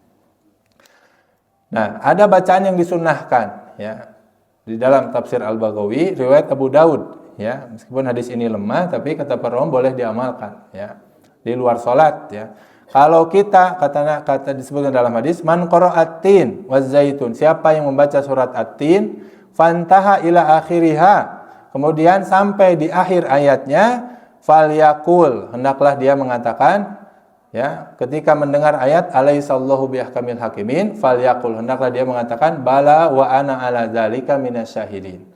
Nah, ada bacaan yang disunnahkan ya. Di dalam tafsir Al-Baghawi riwayat Abu Daud ya, meskipun hadis ini lemah tapi kata para ulama boleh diamalkan ya. Di luar salat ya. Kalau kita kata disebutkan dalam hadis man qara'at-tin waz-zaitun, siapa yang membaca surat at-tin fantaha ila akhiriha, kemudian sampai di akhir ayatnya, falyakul, hendaklah dia mengatakan ya, ketika mendengar ayat alaihissallahu biahkamil hakimin, falyakul, hendaklah dia mengatakan bala wa ana ala dzalika minasyahidin.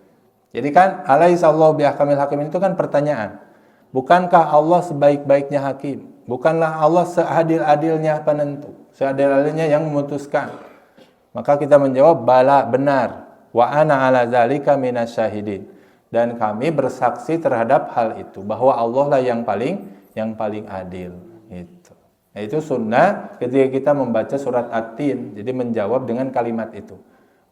Jadi kan alaihissallahu biahkamil hakimin itu kan pertanyaan. Bukankah Allah sebaik-baiknya hakim? Bukanlah Allah seadil-adilnya penentu, seadil-adilnya yang memutuskan? Maka kita menjawab bala, benar. Wa ana ala dzalika minasyahidin, dan kami bersaksi terhadap hal itu bahwa Allah lah yang paling adil itu. Nah, itu sunnah ketika kita membaca surat At-Tin, jadi menjawab dengan kalimat itu.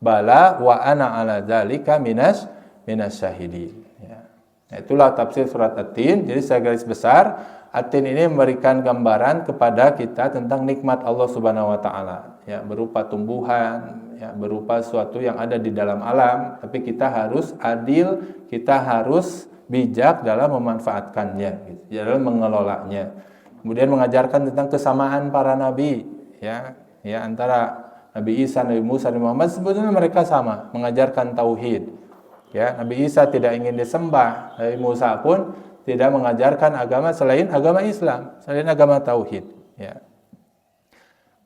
Bala wa ana ala dzalika minasyahidin ya. Nah, itulah tafsir surat At-Tin. Jadi saya garis besar, At-Tin ini memberikan gambaran kepada kita tentang nikmat Allah Subhanahu wa taala ya, berupa tumbuhan ya, berupa sesuatu yang ada di dalam alam, tapi kita harus adil, kita harus bijak dalam memanfaatkannya gitu, dalam mengelolanya. Kemudian mengajarkan tentang kesamaan para nabi ya, antara Nabi Isa, Nabi Musa, Nabi Muhammad sebetulnya mereka sama, mengajarkan tauhid. Ya, Nabi Isa tidak ingin disembah, Nabi Musa pun tidak mengajarkan agama selain agama Islam, selain agama tauhid ya.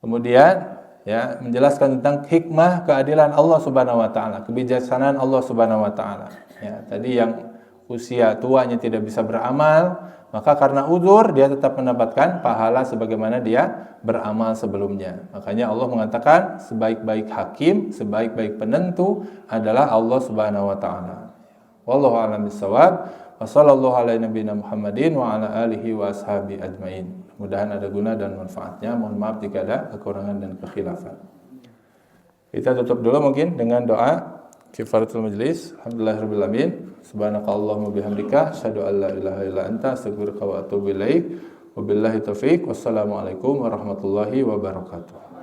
Kemudian ya, menjelaskan tentang hikmah keadilan Allah Subhanahu wa taala, kebijaksanaan Allah Subhanahu wa taala. Ya, tadi yang usia tuanya tidak bisa beramal, maka karena uzur dia tetap mendapatkan pahala sebagaimana dia beramal sebelumnya. Makanya Allah mengatakan sebaik-baik hakim, sebaik-baik penentu adalah Allah Subhanahu wa taala. Wallahu a'lam bishawab. Wa sallallahu ala nabiyina Muhammadin wa ala alihi wa ashabi ajmain. Mudah-mudahan ada guna dan manfaatnya. Mohon maaf jika ada kekurangan dan kekhilafan. Kita tutup dulu mungkin dengan doa kifaratul majlis. Alhamdulillahirabbil alamin. Subhanakallahumma bihamdika asyhadu an la ilaha illa anta astaghfiruka wa atubu ilaik. Wabillahi taufik. Wassalamualaikum warahmatullahi wabarakatuh.